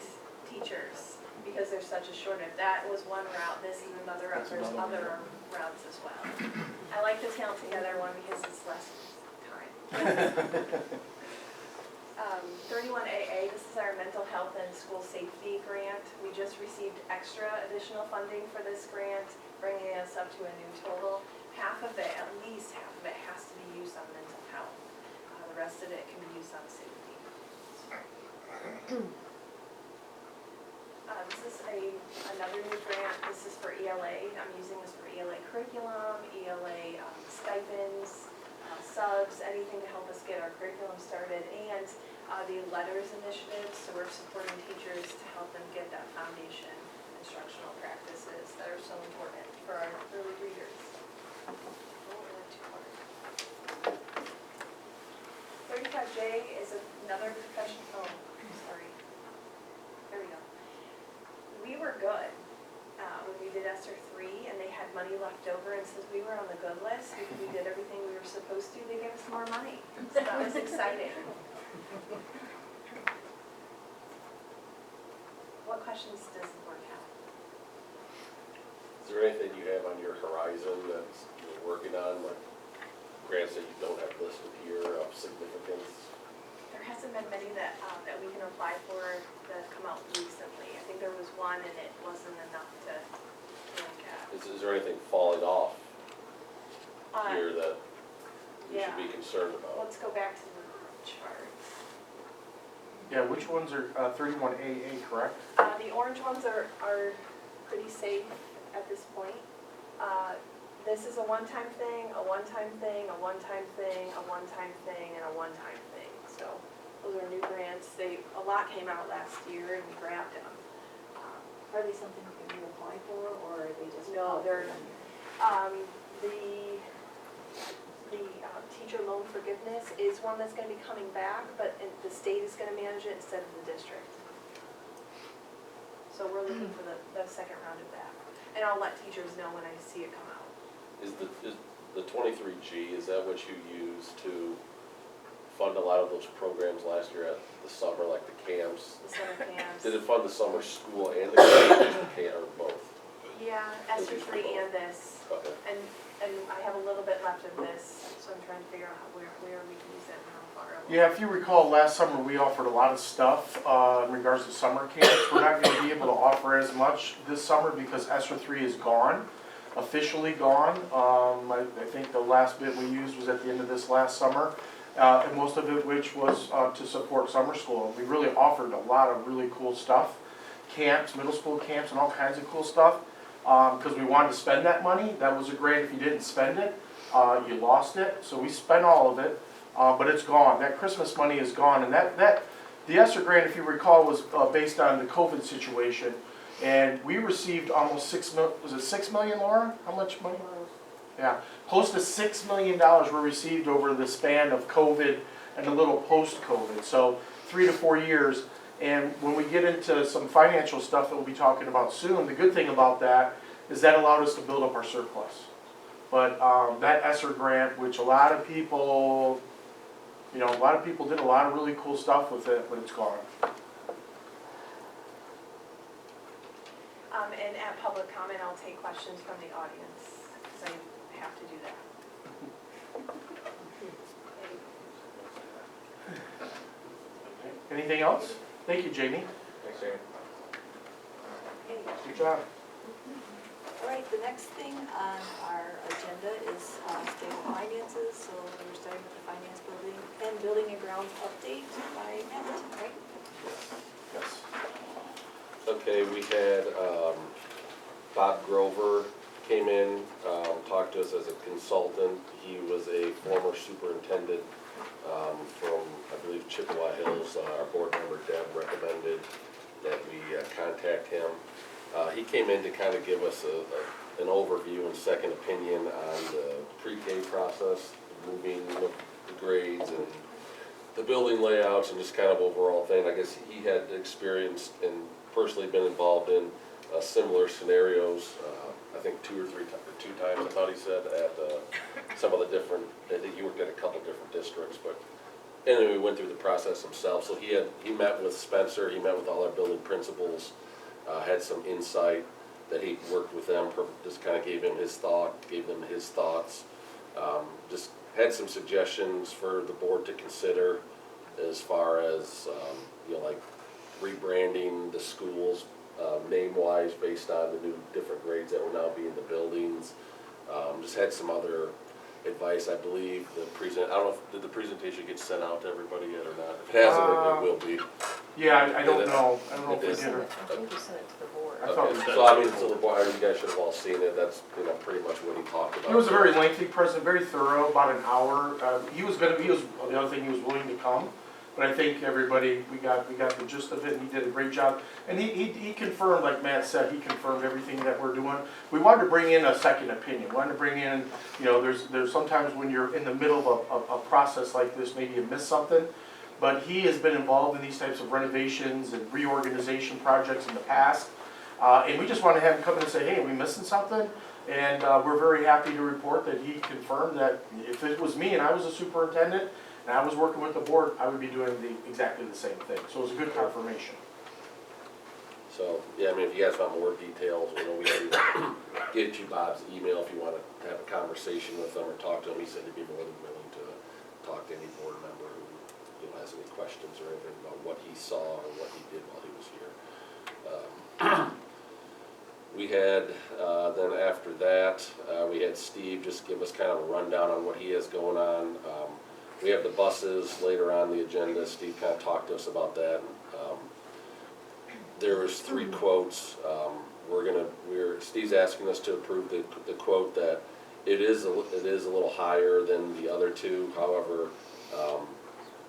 teachers because there's such a shortage. That was one route, this is another route, That's there's another other routes as well. I like the Talent Together one because it's less time. 31AA, this is our mental health and school safety grant. We just received extra additional funding for this grant, bringing us up to a new total. Half of it, at least half of it, has to be used on mental health. The rest of it can be used on safety. This is another new grant. This is for ELA. I'm using this for ELA curriculum, ELA stipends, subs, anything to help us get our curriculum started, and the letters initiative. So we're supporting teachers to help them get that foundation instructional practices that are so important for our early readers. Oh, we went too hard. 35J is another professional, sorry. There we go. We were good when we did ESSER 3 and they had money left over, and since we were on the good list, because we did everything we were supposed to, they gave us more money. So that was exciting. What questions does the board have? Is there anything you have on your horizon that you're working on, like grants that you don't have listed here of significance? There hasn't been many that we can apply for that have come out recently. I think there was one and it wasn't enough to look at. Is there anything falling off here that you yeah. should be concerned about? Let's go back to the chart. Yeah, which ones are 31AA, correct? The orange ones are pretty safe at this point. This is a one-time thing, a one-time thing, a one-time thing, a one-time thing, and a one-time thing. So those are new grants. A lot came out last year and we grabbed them. Are they something you can reapply for, or are they just? No, they're, the teacher loan forgiveness is one that's gonna be coming back, but the state is gonna manage it instead of the district. So we're looking for the second round of that. And I'll let teachers know when I see it come out. Is the 23G, is that what you used to fund a lot of those programs last year at the summer, like the camps? The summer camps. Did it fund the summer school and the camp, or both? Yeah, ESSER 3 and this. Okay. And I have a little bit left of this, so I'm trying to figure out where we can use it and how far. Yeah, if you recall, last summer we offered a lot of stuff in regards to summer camps. We're not going to be able to offer as much this summer because ESSER 3 is gone. officially gone. I think the last bit we used was at the end of this last summer. And most of it which was to support summer school. We really offered a lot of really cool stuff. Camps, middle school camps and all kinds of cool stuff. Because we wanted to spend that money. That was a grant. If you didn't spend it, you lost it. So we spent all of it, but it's gone. That Christmas money is gone. And the ESSER grant, if you recall, was based on the COVID situation. And we received almost was it 6 million, Laura? How much money? Yeah, close to $6 million were received over the span of COVID and a little post-COVID. So 3 to 4 years. And when we get into some financial stuff that we'll be talking about soon, the good thing about that is that allowed us to build up our surplus. But that ESSER grant, which a lot of people, a lot of people did a lot of really cool stuff with it, but it's gone. And at public comment, I'll take questions from the audience, because I have to do that. Anything else? Thank you, Jamie. Thanks, Jamie. Good job. All right, the next thing on our agenda is stable finances, so we're starting with the finance building and grounds update by Matt, right? Yes. Okay, we had Bob Grover came in, talked to us as a consultant. He was a former superintendent from, I believe, Chippewa Hills. Our board member Deb recommended that we contact him. He came in to kind of give us an overview and second opinion on the pre-K process, moving the grades and the building layouts and just kind of overall thing. I guess he had experienced and personally been involved in similar scenarios, I think two times, I thought he said, at some of the different, I think he worked at a couple different districts, but anyway, we went through the process himself. So he met with Spencer, he met with all our building principals, had some insight that he worked with them, just kind of gave them his thoughts, just had some suggestions for the board to consider as far as, like rebranding the schools name-wise based on the new different grades that will now be in the buildings. Just had some other advice, I believe. I don't know did the presentation get sent out to everybody yet or not? If it hasn't, it will be. Yeah, I don't Did it? know. I don't know if It we did. did or. I think you sent it to the board. I thought Okay, we so I mean, so the board, you guys should have all seen it. That's, pretty much what he talked about. It was a very lengthy presentation, very thorough, about an hour. The other thing, he was willing to come. But I think everybody, we got the gist of it, and he did a great job. And he confirmed, like Matt said, he confirmed everything that we're doing. We wanted to bring in a second opinion. We wanted to bring in, there's sometimes when you're in the middle of a process like this, maybe you miss something. But he has been involved in these types of renovations and reorganization projects in the past. And we just want to have him come in and say, hey, are we missing something? And we're very happy to report that he confirmed that if it was me and I was a superintendent and I was working with the board, I would be doing exactly the same thing. So it was a good confirmation. So, yeah, I mean, if you guys want more details, we can get you Bob's email if you want to have a conversation with him or talk to him. He said he'd be more than willing to talk to any board member who has any questions or anything about what he saw or what he did while he was here. We had, then after that, we had Steve just give us kind of a rundown on what he has going on. We have the buses later on the agenda. Steve kind of talked to us about that. There was 3 quotes. Steve's asking us to approve the quote that it is a little higher than the other 2. However,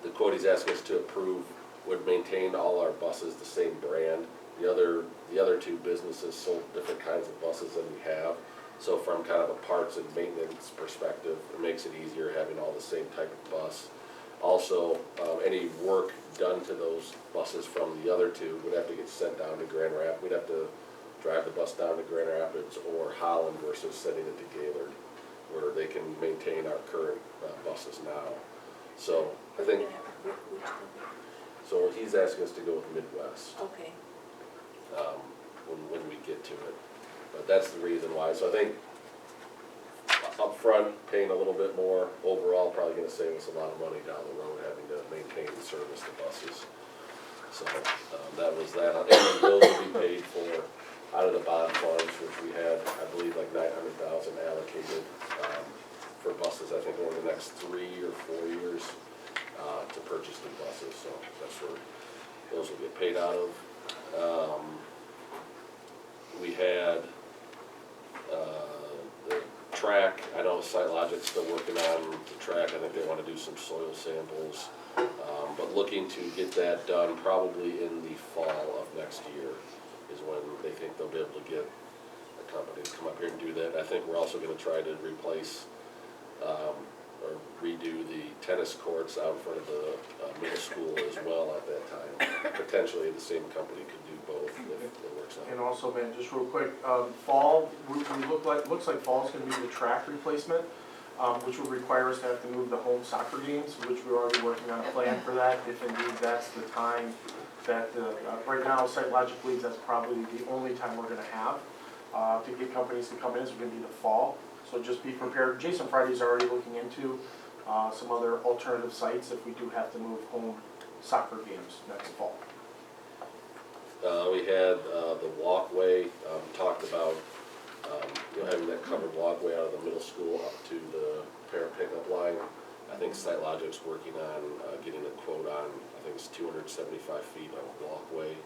the quote he's asking us to approve would maintain all our buses the same brand. The other 2 businesses sold different kinds of buses than we have. So from kind of a parts and maintenance perspective, it makes it easier having all the same type of bus. Also, any work done to those buses from the other 2 would have to get sent down to Grand Rapids. We'd have to drive the bus down to Grand Rapids or Holland versus sending it to Gaylord, where they can maintain our current buses now. So I think, so he's asking us to go with Midwest. Okay. When we get to it. But that's the reason why. So I think up front, paying a little bit more overall, probably gonna save us a lot of money down the road, having to maintain and service the buses. So that was that. And the bills will be paid for out of the bond funds, which we had, I believe, like 900,000 allocated for buses, I think, over the next 3 or 4 years to purchase new buses, so that's where those will get paid out of. We had the track, I know SiteLogic's still working on the track, I think they want to do some soil samples, but looking to get that done probably in the fall of next year is when they think they'll be able to get a company to come up here and do that. I think we're also going to try to replace or redo the tennis courts out in front of the middle school as well at that time. Potentially the same company could do both if it works out. And also, man, just real quick, fall, looks like fall's gonna be the track replacement, which would require us to have to move the home soccer games, which we're already working on a plan for that, if indeed that's the time that, right now, SiteLogic believes that's probably the only time we're gonna have to get companies to come in, is gonna be the fall. So just be prepared. Jason Friday's already looking into some other alternative sites if we do have to move home soccer games next fall. We had the walkway, talked about having that covered walkway out of the middle school up to the parent pickup line. I think SiteLogic's working on getting a quote on, I think it's 275 feet of walkway,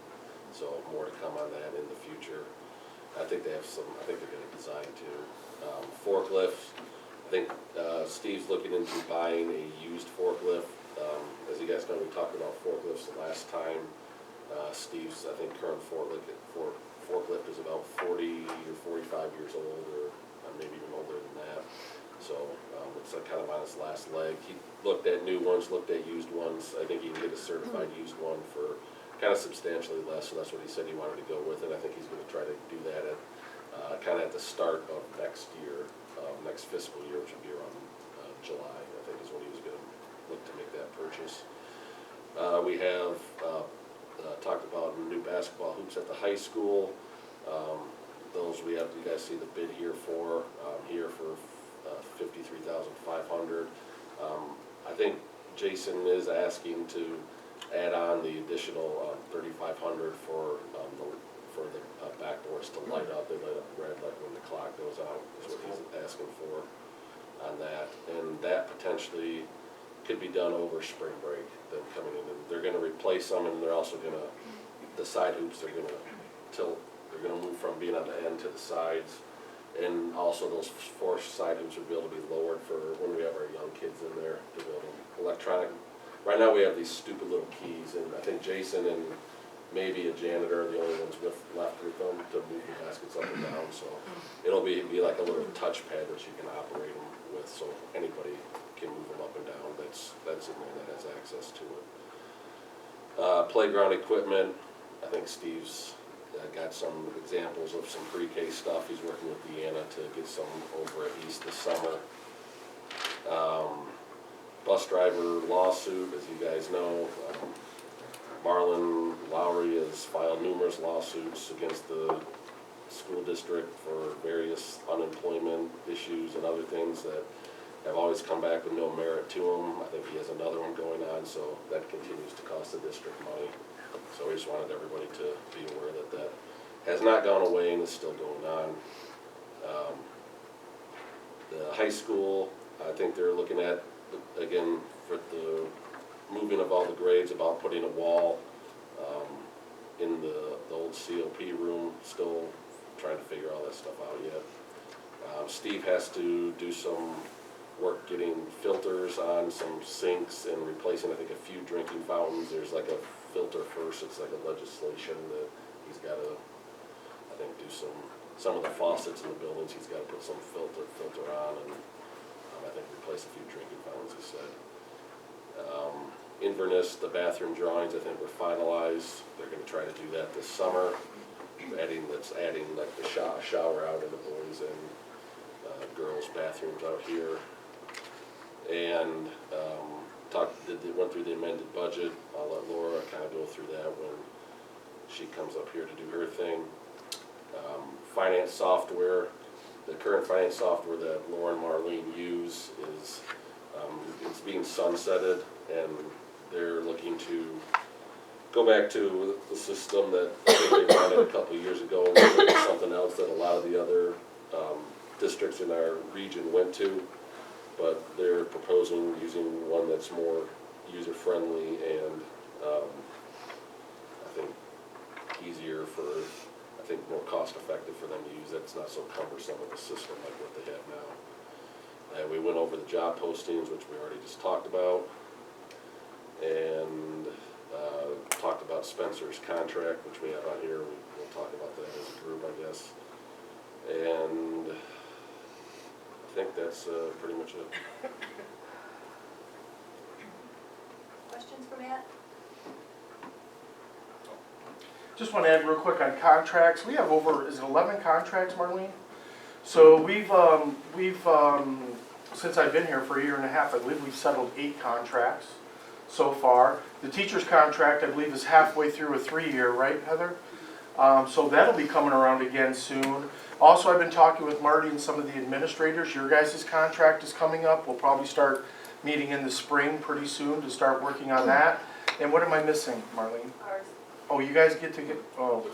so more to come on that in the future. I think they have some, I think they're going to design too. Forklifts, I think Steve's looking into buying a used forklift. As you guys know, we talked about forklifts the last time. Steve's, I think, current forklift is about 40 or 45 years old, or maybe even older than that. So it's like kind of on its last leg. He looked at new ones, looked at used ones. I think he can get a certified used one for kind of substantially less, so that's what he said he wanted to go with, and I think he's going to try to do that at kind of at the start of next year, next fiscal year, which would be around July, I think is when he was going to look to make that purchase. We have talked about new basketball hoops at the high school. Those we have, you guys see the bid here for $53,500. I think Jason is asking to add on the additional $3,500 for the backboards to light up. They light up red like when the clock goes out, is what he's asking for on that. And that potentially could be done over spring break, them coming in. And they're gonna replace them, and they're also gonna, the side hoops, they're gonna tilt, they're gonna move from being on the end to the sides. And also those 4 side hoops will be able to be lowered for when we have our young kids in there to be able to electronic. Right now we have these stupid little keys, and I think Jason and maybe a janitor are the only ones left with them to move the baskets up and down. So it'll be like a little touchpad that you can operate them with, so anybody can move them up and down that's in there that has access to it. Playground equipment, I think Steve's got some examples of some pre-K stuff. He's working with Deanna to get some over at East this summer. Bus driver lawsuit, as you guys know, Marlon Lowry has filed numerous lawsuits against the school district for various unemployment issues and other things that have always come back with no merit to him. I think he has another one going on, so that continues to cost the district money. So we just wanted everybody to be aware that that has not gone away and is still going on. The high school, I think they're looking at, again, for the moving of all the grades, about putting a wall in the old COP room, still trying to figure all that stuff out yet. Steve has to do some work getting filters on some sinks and replacing, I think, a few drinking fountains. There's like a filter first, it's like a legislation that he's got to, I think, do some of the faucets in the buildings, he's got to put some filter on, and I think replace a few drinking fountains, he said. Inverness, the bathroom drawings, I think, were finalized. They're going to try to do that this summer. Adding like the shower out in the boys and girls' bathrooms out here. And went through the amended budget. I'll let Laura kind of go through that when she comes up here to do her thing. Finance software. The current finance software that Laura and Marlene use is it's being sunsetted, and they're looking to go back to the system that I think they wanted a couple of years ago, and we went to something else that a lot of the other districts in our region went to. But they're proposing using one that's more user-friendly and I think easier for, I think more cost-effective for them to use. That's not so cumbersome of a system like what they have now. And we went over the job postings, which we already just talked about, and talked about Spencer's contract, which we have on here. We'll talk about that as a group, I guess. And I think that's pretty much it. Questions for Matt? Just want to add real quick on contracts. We have over, is it 11 contracts, Marlene? So we've since I've been here for a year and a half, I believe we've settled 8 contracts so far. The teacher's contract, I believe, is halfway through a 3-year, right, Heather? So that'll be coming around again soon. Also, I've been talking with Marty and some of the administrators. Your guys' contract is coming up. We'll probably start meeting in the spring pretty soon to start working on that. And what am I missing, Marlene? Ours. Oh, you guys get to get, oh,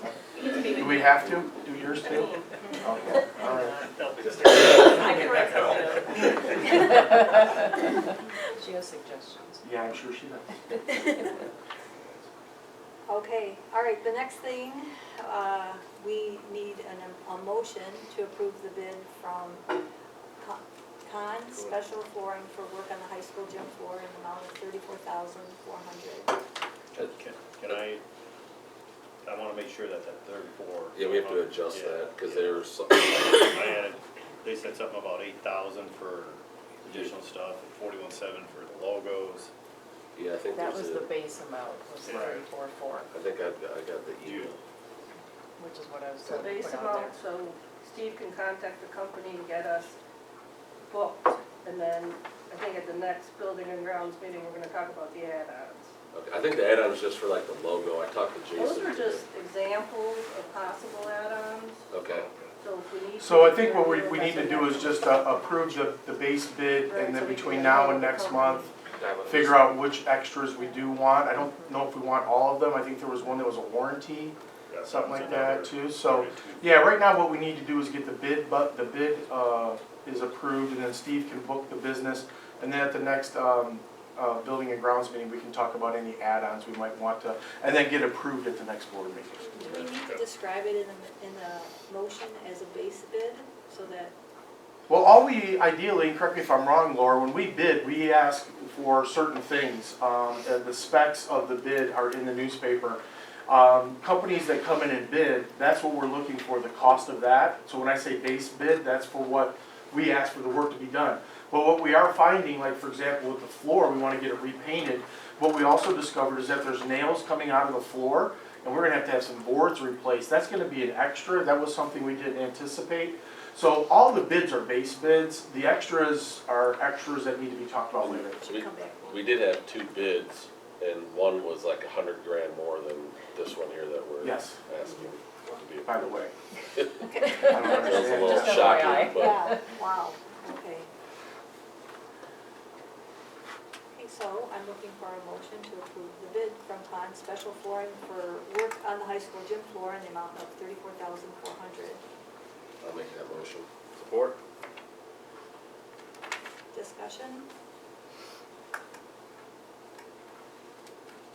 do we have to do yours too? Okay, all right. I can write something down. She has suggestions. Yeah, I'm sure she does. Okay, all right, the next thing, we need a motion to approve the bid from CAS Special Flooring for work on the high school gym floor in the amount of $34,400. Can I want to make sure that 34. Yeah, we have to adjust Yeah. that, because there's some, They said something about 8,000 for additional stuff, and 41,700 for the logos. yeah, I think That there's was the a, base amount, was Yeah. 34,400, I think I got the email. which is what I was The told to base put on there. amount, so Steve can contact the company and get us booked, and then I think at the next building and grounds meeting, we're gonna talk about the add-ons. Okay, I think the add-on is just for like the logo. I talked to Jason. Those are just examples of possible add-ons, Okay, so if we need. So I think what we need to do is just approve the base bid, and then between now and next month, figure out which extras we do want. I don't know if we want all of them. I think there was one that was a warranty, something like that too. So, yeah, right now what we need to do is get the bid, but the bid is approved, and then Steve can book the business. And then at the next building and grounds meeting, we can talk about any add-ons we might want to, and then get approved at the next board meeting. Do we need to describe it in the motion as a base bid, so that, Well, all we ideally, and correct me if I'm wrong, Laura, when we bid, we ask for certain things. The specs of the bid are in the newspaper. Companies that come in and bid, that's what we're looking for, the cost of that. So when I say base bid, that's for what we ask for the work to be done. But what we are finding, like for example with the floor, we want to get it repainted. What we also discovered is that there's nails coming out of the floor, and we're going to have some boards replaced. That's going to be an extra. That was something we didn't anticipate. So all the bids are base bids. The extras are extras that need to be talked about later. so come back? we did have 2 bids, and one was like $100,000 more than this one here that we're Yes, asking to be. by the way. I don't That was a understand. little Just shocking, FYI. but Yeah, wow, okay. Okay, so I'm looking for a motion to approve the bid from CAS Special Flooring for work on the high school gym floor in the amount of $34,400. I'll make that motion. Support? Discussion?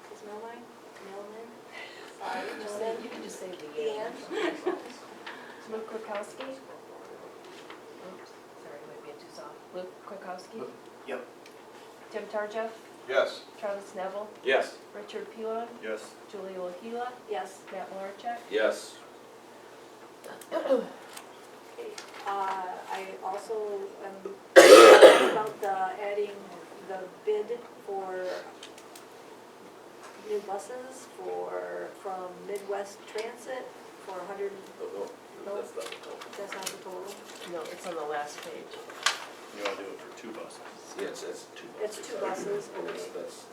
Ms. Millman? Sorry, just said. You can just say the Deanne? Luke Kwiatkowski? Oops, sorry, might be a too soft. Luke Kwiatkowski? Yep. Tim Tarjeff? Yes. Travis Neville? Yes. Richard Pilon? Yes. Julie Wakila? Yes. Matt Malarchuk? Yes. Okay, I also am about adding the bid for new buses from Midwest Transit for 100, Oh, no, no, that's not the total. that's not the total. No, it's on the last page. You want to do it for 2 buses? Yeah, it's 2 buses. It's 2 buses, okay. That's,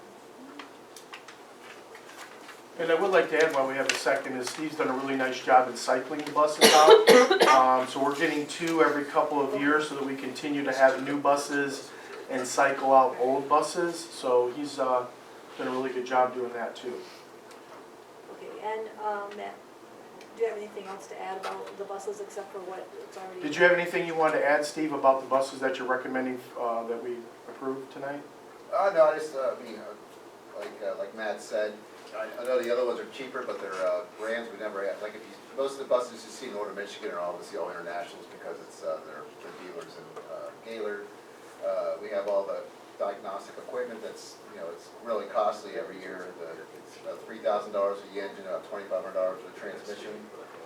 And I would like to add while we have a second is Steve's done a really nice job in cycling the buses out. So we're getting 2 every couple of years so that we continue to have new buses and cycle out old buses. So he's done a really good job doing that too. And, Matt, do you have anything else to add about the buses except for what it's already? Did you have anything you wanted to add, Steve, about the buses that you're recommending, that we approved tonight? No, I just, like Matt said, I know the other ones are cheaper, but they're brands we never had. Like if you, most of the buses you see in Northern Michigan are obviously all internationals because it's they're dealers in Gaylord. We have all the diagnostic equipment that's, it's really costly every year. It's about $3,000 for the engine, about $2,500 for the transmission.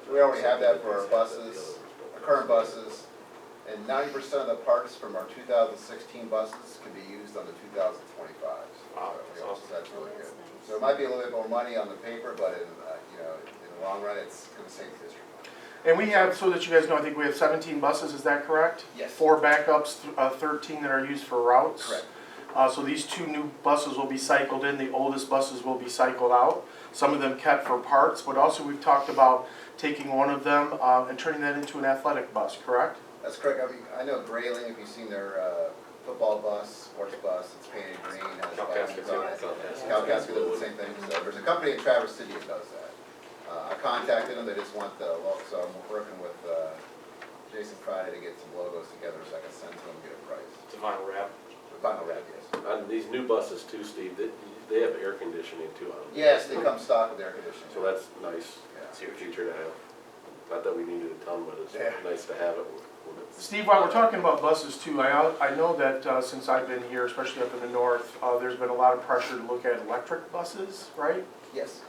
So we already have that for our buses, our current buses. And 90% of the parts from our 2016 buses can be used on the 2025s. Wow, that's awesome. So that's really Oh, that's good. nice. So it might be a little bit more money on the paper, but in the long run, it's going to save the district money. And we have, so that you guys know, I think we have 17 buses, is that correct? Yes. 4 backups, 13 that are used for routes? Correct. So these 2 new buses will be cycled in, the oldest buses will be cycled out. Some of them kept for parts, but also we've talked about taking one of them and turning that into an athletic bus, correct? That's correct. I mean, I know Grayling, if you've seen their football bus, sports bus, it's painted green, has buttons on it. Calcasas does the same thing. So there's a company in Traverse City that does that. I contacted them, they just want the, so I'm working with Jason Friday to get some logos together so I can send to them and get a price. It's a vinyl wrap. The final wrap, yes. On these new buses too, Steve, they have air conditioning too on them. Yes, they come stock with air conditioning. So that's nice, Yeah. it's a feature to have. Not that we needed a ton, but it's Yeah. nice to have it when it's. Steve, while we're talking about buses too, I know that since I've been here, especially up in the north, there's been a lot of pressure to look at electric buses, right? Yes.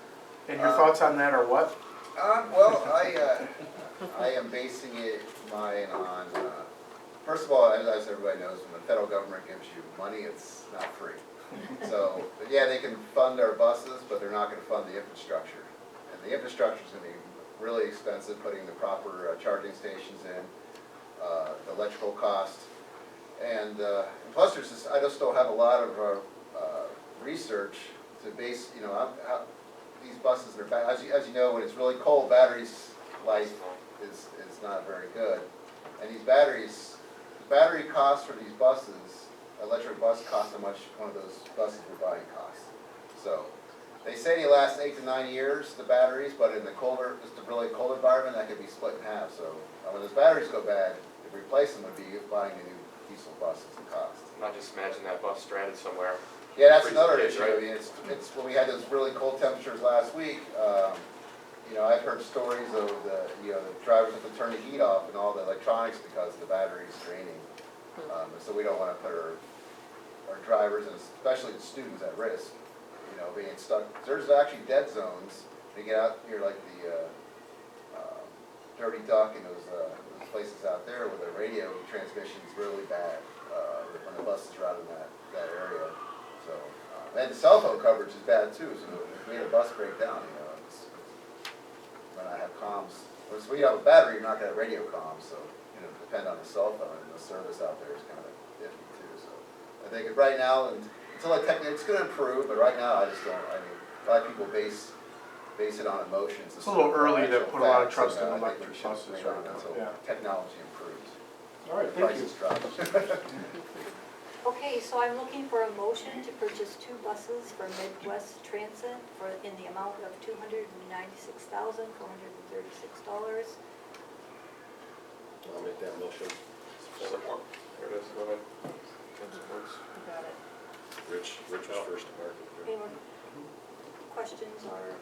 And your thoughts on that are what? Well, I am basing mine on, first of all, as everybody knows, when the federal government gives you money, it's not free. So, but yeah, they can fund our buses, but they're not going to fund the infrastructure. And the infrastructure is going to be really expensive, putting the proper charging stations in, the electrical cost. And plus, there's this, I just don't have a lot of research to base, how these buses are, as you know, when it's really cold, batteries life is not very good. And these batteries, the battery cost for these buses, electric bus costs how much one of those buses we're buying costs. So they say they last 8 to 9 years, the batteries, but in the colder, just a really cold environment, that could be split in half. So when those batteries go bad, to replace them would be buying a new diesel bus at the cost. Not just imagine that bus stranded somewhere. Yeah, that's Freeze another the kids, issue. right? I mean, it's when we had those really cold temperatures last week. I've heard stories of the drivers have to turn the heat off and all the electronics because the battery's draining. So we don't want to put our drivers and especially the students at risk. Being stuck. There's actually dead zones. They get out here like the Dirty Duck and those places out there where the radio transmission is really bad when the buses are out in that area. So, and the cell phone coverage is bad too. So if we had a bus break down, when I have comms, so we have a battery, you're not going to have radio comms. So depend on the cell phone, and the service out there is kind of iffy too. So I think right now, until it's going to improve, but right now I just don't. I mean, a lot of people base it on emotions. It's a little early to put a lot of facts, trust and, in I think electric we should buses wait right on now, until yeah. technology improves. All right, The thank you. prices drop. Okay, so I'm looking for a motion to purchase 2 buses for Midwest Transit in the amount of $296,436. I'll make that motion. Support. There it is, go ahead. Got it. Rich was first to market. Any more questions or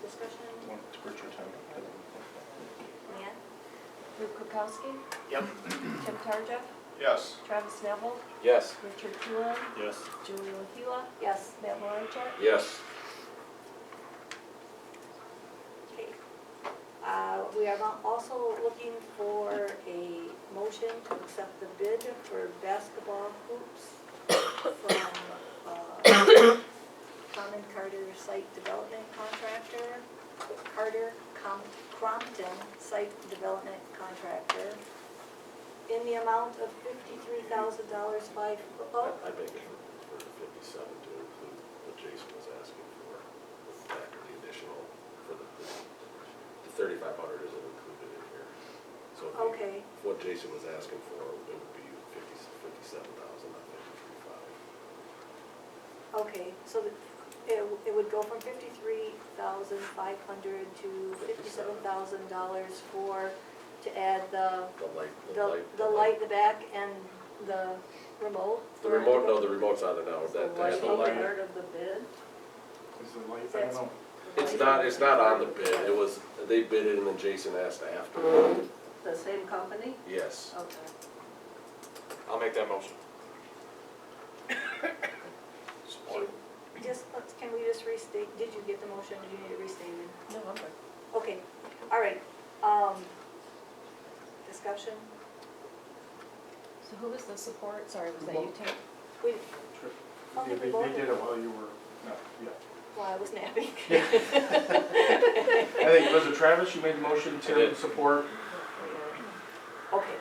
discussion? It's Richard time. Leanne? Luke Kukowski, Yep. Tim Tarja, Yes. Travis Neville, Yes. Richard Tulin, Yes. Julie Lahila, Yes. Matt Wojcik. Yes. Okay. We are also looking for a motion to accept the bid for basketball hoops from Common Carter Site Development Contractor, Crompton Site Development Contractor, in the amount of $53,000 by, I'd make it for 57 to include what Jason was asking for, after the additional, for the 3,500 isn't included in here. So if you- okay, what Jason was asking for, it would be 57,000, not 53,500. okay, so It would go from $53,500 to $57,000 to add the light, the back, and the remote. The remote, no, the remote's on it now, So that, why that, should we part of the bid? Is the light, I don't know. it's not on the bid, it was, they bid it and then Jason asked after. The same company? Yes. Okay. I'll make that motion. Can we just restate, did you get the motion, do you need it restated? No, I'm good. Okay, all right, discussion? So who was the support? Sorry, was that you, Tim? We, Yeah, they did it while you were, no, yeah. well, I was napping. Yeah. I think, was it Travis, you made the motion I to did. support? Okay,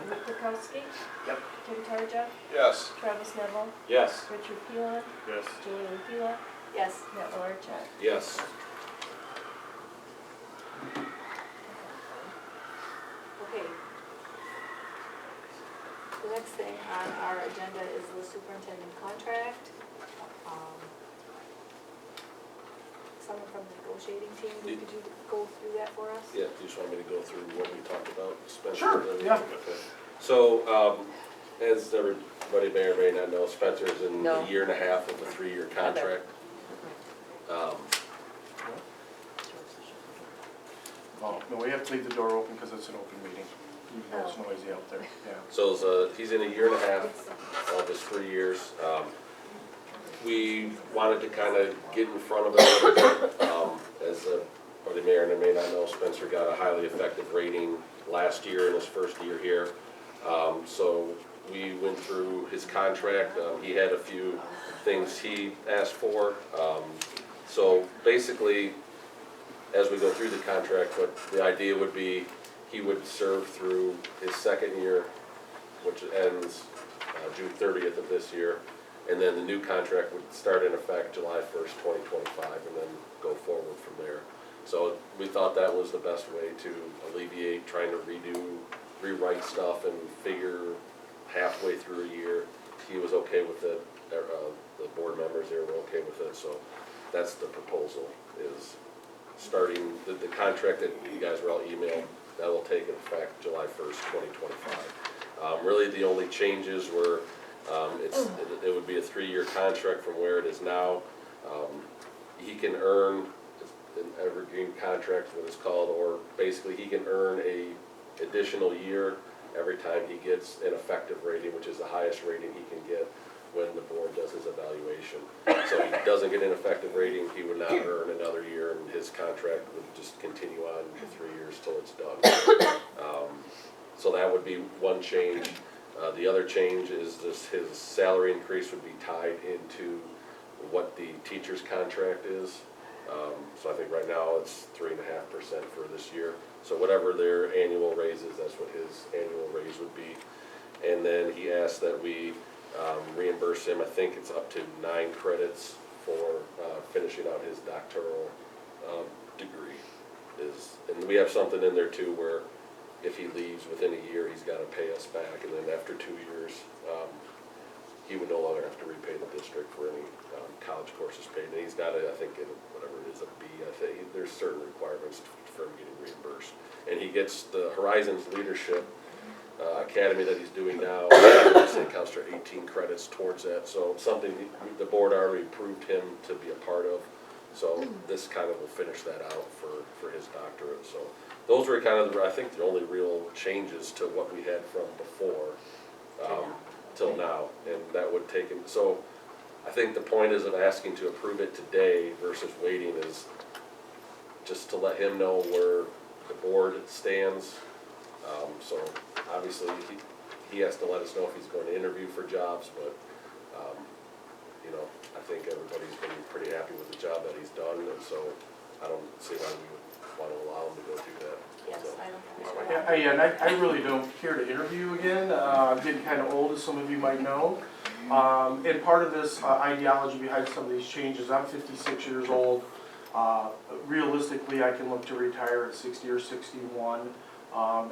Rick Kukowski? Yep. Tim Tarja? Yes. Travis Neville? Yes. Richard Peeland? Yes. Julie Pila? yes, Matt Malarchuk? Yes. okay. The next thing on our agenda is the superintendent contract. Someone from the negotiating team, could you go through that for us? Yeah, you just want me to go through what we talked about, Spencer? Sure, yeah. Okay. So, as everybody may or may not know, Spencer's in No. a year and a half of a 3-year contract. Oh, no, we have to leave the door open because it's an open meeting, even though it's noisy out there, yeah. So he's in a year and a half of his 3 years. We wanted to kind of get in front of it a little bit. As everybody may or may not know, Spencer got a highly effective rating last year in his first year here. So we went through his contract. He had a few things he asked for. So basically, as we go through the contract, what the idea would be, he would serve through his second year, which ends June 30th of this year, and then the new contract would start in effect July 1st, 2025, and then go forward from there. So we thought that was the best way to alleviate trying to rewrite stuff and figure halfway through a year. He was okay with it, the board members there were okay with it, so that's the proposal, is starting the contract that you guys were all emailed, that will take effect July 1st, 2025. Really the only changes were, it would be a 3-year contract from where it is now. He can earn an evergreen contract, what it's called, or basically he can earn a additional year every time he gets an effective rating, which is the highest rating he can get when the board does his evaluation. So if he doesn't get an effective rating, he would not earn another year, and his contract would just continue on for 3 years till it's done. So that would be one change. The other change is this, his salary increase would be tied into what the teacher's contract is. So I think right now it's 3.5% for this year. So whatever their annual raise is, that's what his annual raise would be. And then he asked that we reimburse him, I think it's up to 9 credits for finishing out his doctoral degree. And we have something in there too where if he leaves within a year, he's got to pay us back, and then after 2 years, he would no longer have to repay the district for any college courses paid. And he's got I think, whatever it is, a B, I think, there's certain requirements for him getting reimbursed. And he gets the Horizons Leadership Academy that he's doing now, it counts for 18 credits towards that. So something the board already approved him to be a part of. So this kind of will finish that out for his doctorate. So those were kind of, I think, the only real changes to what we had from before till now. And that would take him, so I think the point is of asking to approve it today versus waiting is just to let him know where the board stands. So obviously he has to let us know if he's going to interview for jobs, but you know, I think everybody's been pretty happy with the job that he's done, and so I don't see why we would want to allow him to go through that. Yes, So, I don't think so. And I really don't care to interview again. I'm getting kind of old, as some of you might know. And part of this ideology behind some of these changes, I'm 56 years old. Realistically, I can look to retire at 60 or 61.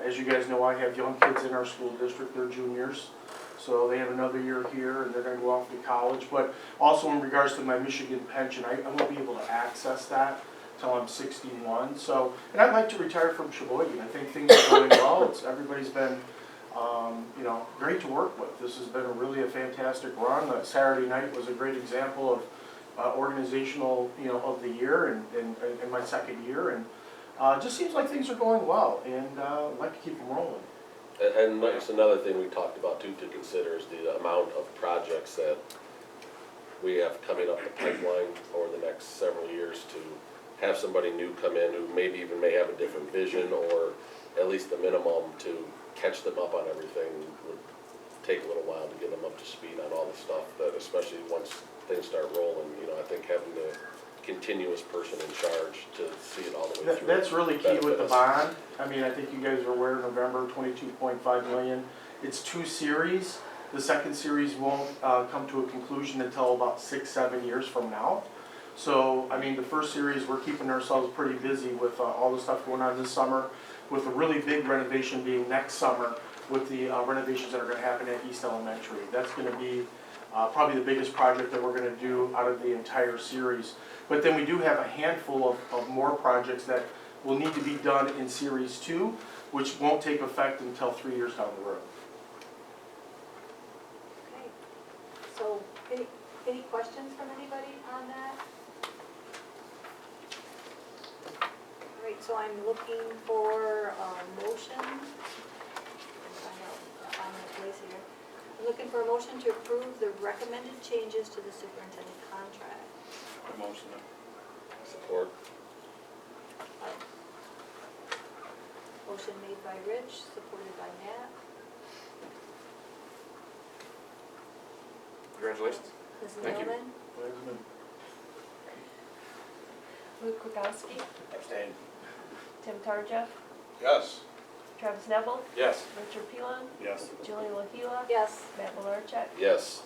As you guys know, I have young kids in our school district, they're juniors. So they have another year here and they're gonna go off to college. But also in regards to my Michigan pension, I won't be able to access that till I'm 61. So, and I'd like to retire from Sheboygan. I think things are going well. Everybody's been, you know, great to work with. This has been really a fantastic run. Saturday night was a great example of organizational, you know, of the year and my second year. And it just seems like things are going well, and I'd like to keep them rolling. And that's another thing we talked about too to consider is the amount of projects that we have coming up the pipeline over the next several years to have somebody new come in who maybe even may have a different vision, or at least the minimum to catch them up on everything would take a little while to get them up to speed on all the stuff that, especially once things start rolling, you know, I think having the continuous person in charge to see it all the way through. That's really key with the benefits. bond. I mean, I think you guys are aware, November, 22.5 million. It's 2 series. The second series won't come to a conclusion until about 6-7 years from now. So, I mean, the first series, we're keeping ourselves pretty busy with all the stuff going on this summer, with a really big renovation being next summer, with the renovations that are gonna happen at East Elementary. That's gonna be probably the biggest project that we're gonna do out of the entire series. But then we do have a handful of more projects that will need to be done in Series 2, which won't take effect until 3 years down the road. Okay, so any questions from anybody on that? All right, so I'm looking for a motion. Find my place here. I'm looking for a motion to approve the recommended changes to the superintendent contract. Motion. Support. Motion made by Rich, supported by Nat. Congratulations. Ms. Thank you. Nealman? Luke Kukowski, Abstain. Tim Tarja, Yes. Travis Neville, Yes. Richard Peelan, Yes. Julie LaHila, Yes. Matt Malarchuk. Yes.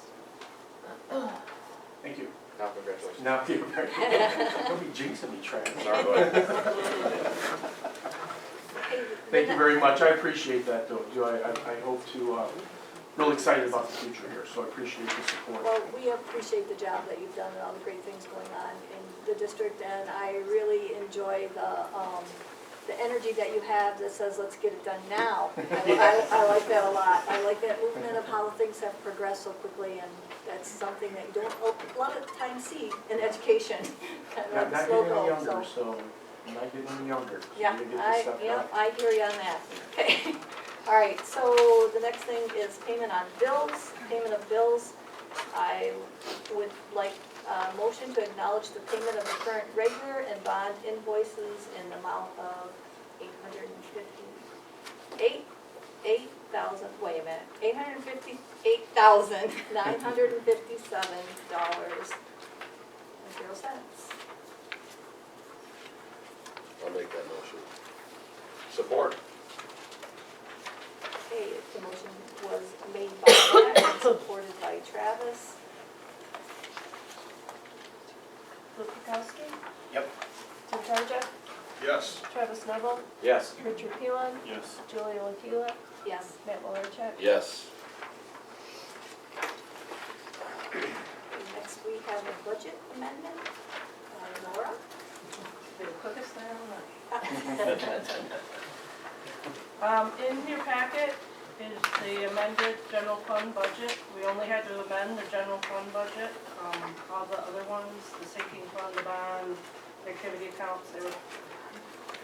Thank you. Now, congratulations. Now, don't be jinxing me, Travis. Sorry, bud. Thank you very much. I appreciate that, though. I hope to, real excited about the future here, so I appreciate the support. Well, we appreciate the job that you've done and all the great things going on in the district, and I really enjoy the energy that you have that says, let's get it done now. I like that a lot. I like that movement of how things have progressed so quickly, and that's something that you don't a lot of times see in education. Not Slow getting any go, younger, so I'm not getting any younger. So Yeah, you get this stuff done. I hear you on that. Okay. All right, so the next thing is payment on bills. Payment of bills. I would like a motion to acknowledge the payment of the current regular and bond invoices in the amount of $858,957.00. I'll make that motion. Support. Okay, the motion was made by Matt and supported by Travis. Luke Kukowski, Yep. Tim Tarja, Yes. Travis Neville, Yes. Richard Peelan, Yes. Julie LaHila, Yes. Matt Malarchuk. Yes. Next we have a budget amendment. Laura? The quickest thing ever. In your packet is the amended general fund budget. We only had to amend the general fund budget. All the other ones, the sinking fund, the bond, activity accounts, they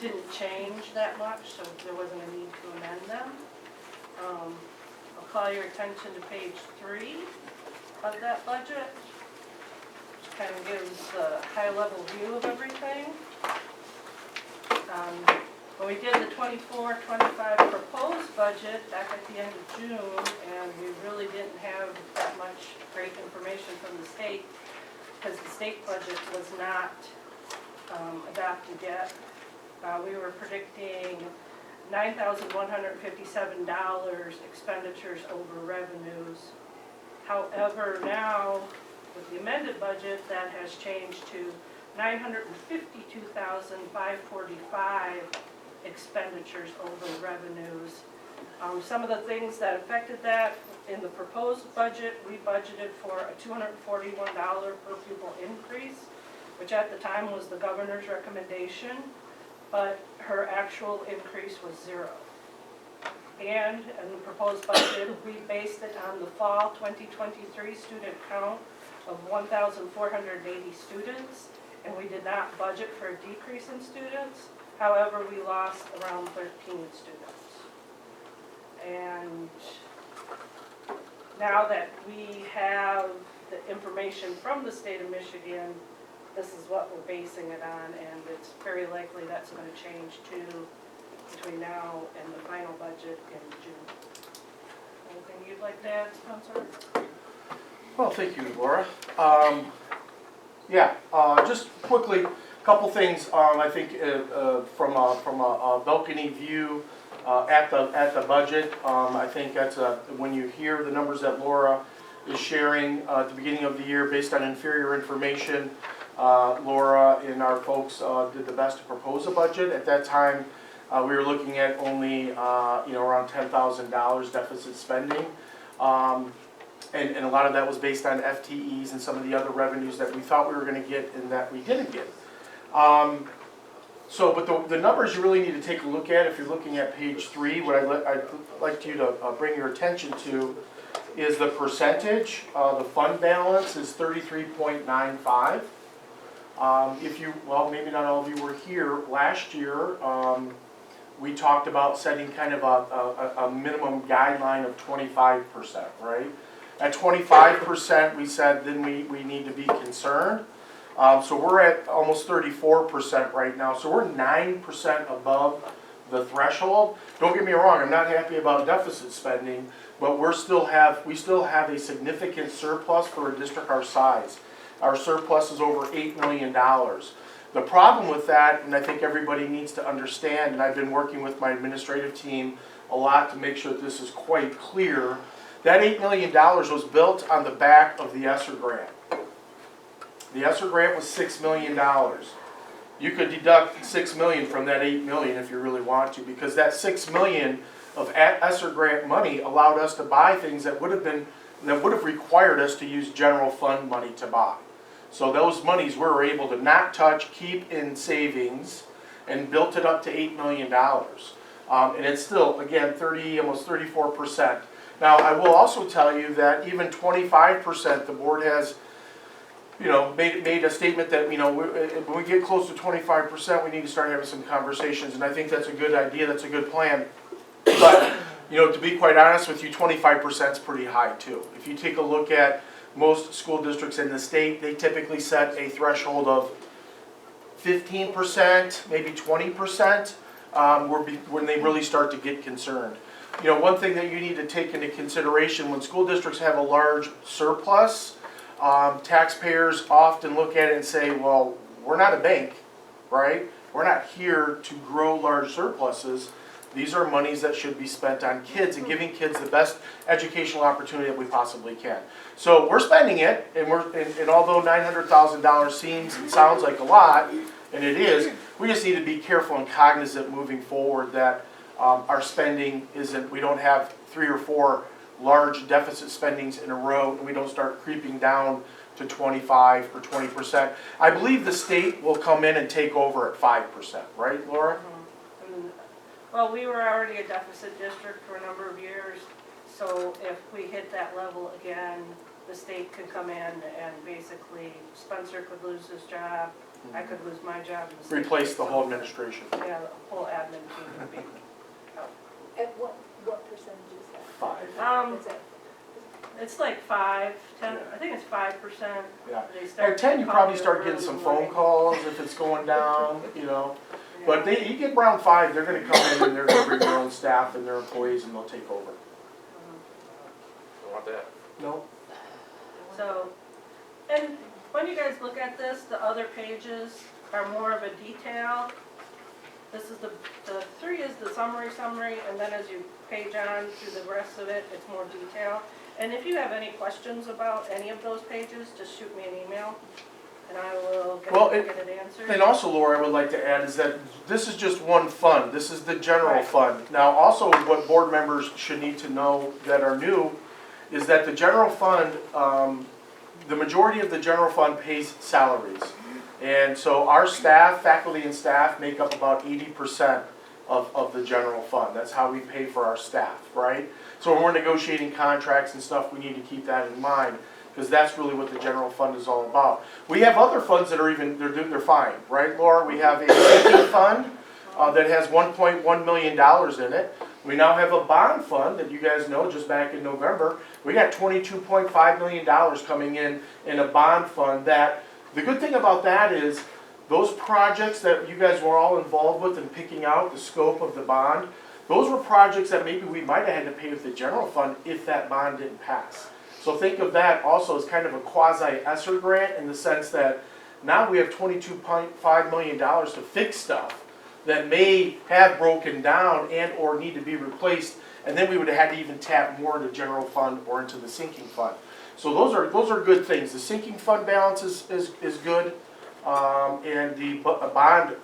didn't change that much, so there wasn't a need to amend them. I'll call your attention to page 3 of that budget, which kind of gives a high-level view of everything. When we did the 24-25 proposed budget back at the end of June, and we really didn't have that much great information from the state, because the state budget was not adopted yet. We were predicting $9,157 expenditures over revenues. However, now, with the amended budget, that has changed to $952,545 expenditures over revenues. Some of the things that affected that, in the proposed budget, we budgeted for a $241 per pupil increase, which at the time was the governor's recommendation, but her actual increase was 0. And in the proposed budget, we based it on the fall 2023 student count of 1,480 students, and we did not budget for a decrease in students. However, we lost around 13 students. And now that we have the information from the state of Michigan, this is what we're basing it on, and it's very likely that's going to change too between now and the final budget in June. Anything you'd like to add, Spencer? Well, thank you, Laura. Just quickly, a couple things. I think from a balcony view at the budget, I think that's when you hear the numbers that Laura is sharing at the beginning of the year based on inferior information. Laura and our folks did the best to propose a budget. At that time, we were looking at only around $10,000 deficit spending. And a lot of that was based on FTEs and some of the other revenues that we thought we were going to get and that we didn't get. But the numbers you really need to take a look at, if you're looking at page 3, what I'd like you to bring your attention to is the percentage. The fund balance is 33.95. Maybe not all of you were here last year. We talked about setting kind of a minimum guideline of 25%, right? At 25%, we said then we need to be concerned. So we're at almost 34% right now. So we're 9% above the threshold. Don't get me wrong, I'm not happy about deficit spending, but we still have a significant surplus for a district our size. Our surplus is over $8 million. The problem with that, and I think everybody needs to understand, and I've been working with my administrative team a lot to make sure that this is quite clear, that $8 million was built on the back of the ESSER grant. The ESSER grant was $6 million. You could deduct $6 million from that $8 million if you really want to, because that $6 million of ESSER grant money allowed us to buy things that would have required us to use general fund money to buy. So those monies we were able to not touch, keep in savings, and built it up to $8 million. And it's still, again, almost 34%. Now, I will also tell you that even 25%, the board has, made a statement that, when we get close to 25%, we need to start having some conversations. And I think that's a good idea, that's a good plan. But, to be quite honest with you, 25% is pretty high too. If you take a look at most school districts in the state, they typically set a threshold of 15%, maybe 20%, when they really start to get concerned. One thing that you need to take into consideration when school districts have a large surplus, taxpayers often look at it and say, well, we're not a bank, right? We're not here to grow large surpluses. These are monies that should be spent on kids and giving kids the best educational opportunity that we possibly can. So we're spending it, and although $900,000 seems and sounds like a lot, and it is, we just need to be careful and cognizant moving forward that our spending isn't, we don't have 3 or 4 large deficit spendings in a row, and we don't start creeping down to 25 or 20%. I believe the state will come in and take over at 5%, right, Laura? Well, we were already a deficit district for a number of years, so if we hit that level again, the state could come in and basically Spencer could lose his job, I could lose my job. And the state Replace the whole administration. Yeah, the whole admin team would be out. At what percentage is that? 5. Is that- It's like 5, 10, Yeah. I think it's 5%. Yeah. They start At 10, you to probably call start you getting early some in the morning. phone calls if it's going down, Yeah. But you get around 5, they're going to come in and they're going to bring their own staff and their employees and they'll take over. Don't want that. No. So, and when you guys look at this, the other pages are more of a detail. This is the 3 is the summary, and then as you page on through the rest of it, it's more detail. And if you have any questions about any of those pages, just shoot me an email. and I will Well, get it answered. And also, Laura, I would like to add is that this is just one fund. This is the general Right. fund. Now, also what board members should need to know that are new is that the general fund, the majority of the general fund pays salaries. And so our staff, faculty and staff make up about 80% of the general fund. That's how we pay for our staff, right? So when we're negotiating contracts and stuff, we need to keep that in mind, because that's really what the general fund is all about. We have other funds that are even, they're fine, right, Laura? We have a sinking fund that has $1.1 million in it. We now have a bond fund that you guys know just back in November. We got $22.5 million coming in a bond fund that, the good thing about that is those projects that you guys were all involved with in picking out the scope of the bond, those were projects that maybe we might have had to pay with the general fund if that bond didn't pass. So think of that also as kind of a quasi-ESSER grant in the sense that now we have $22.5 million to fix stuff that may have broken down and or need to be replaced, and then we would have had to even tap more into general fund or into the sinking fund. So those are good things. The sinking fund balance is good, and the bond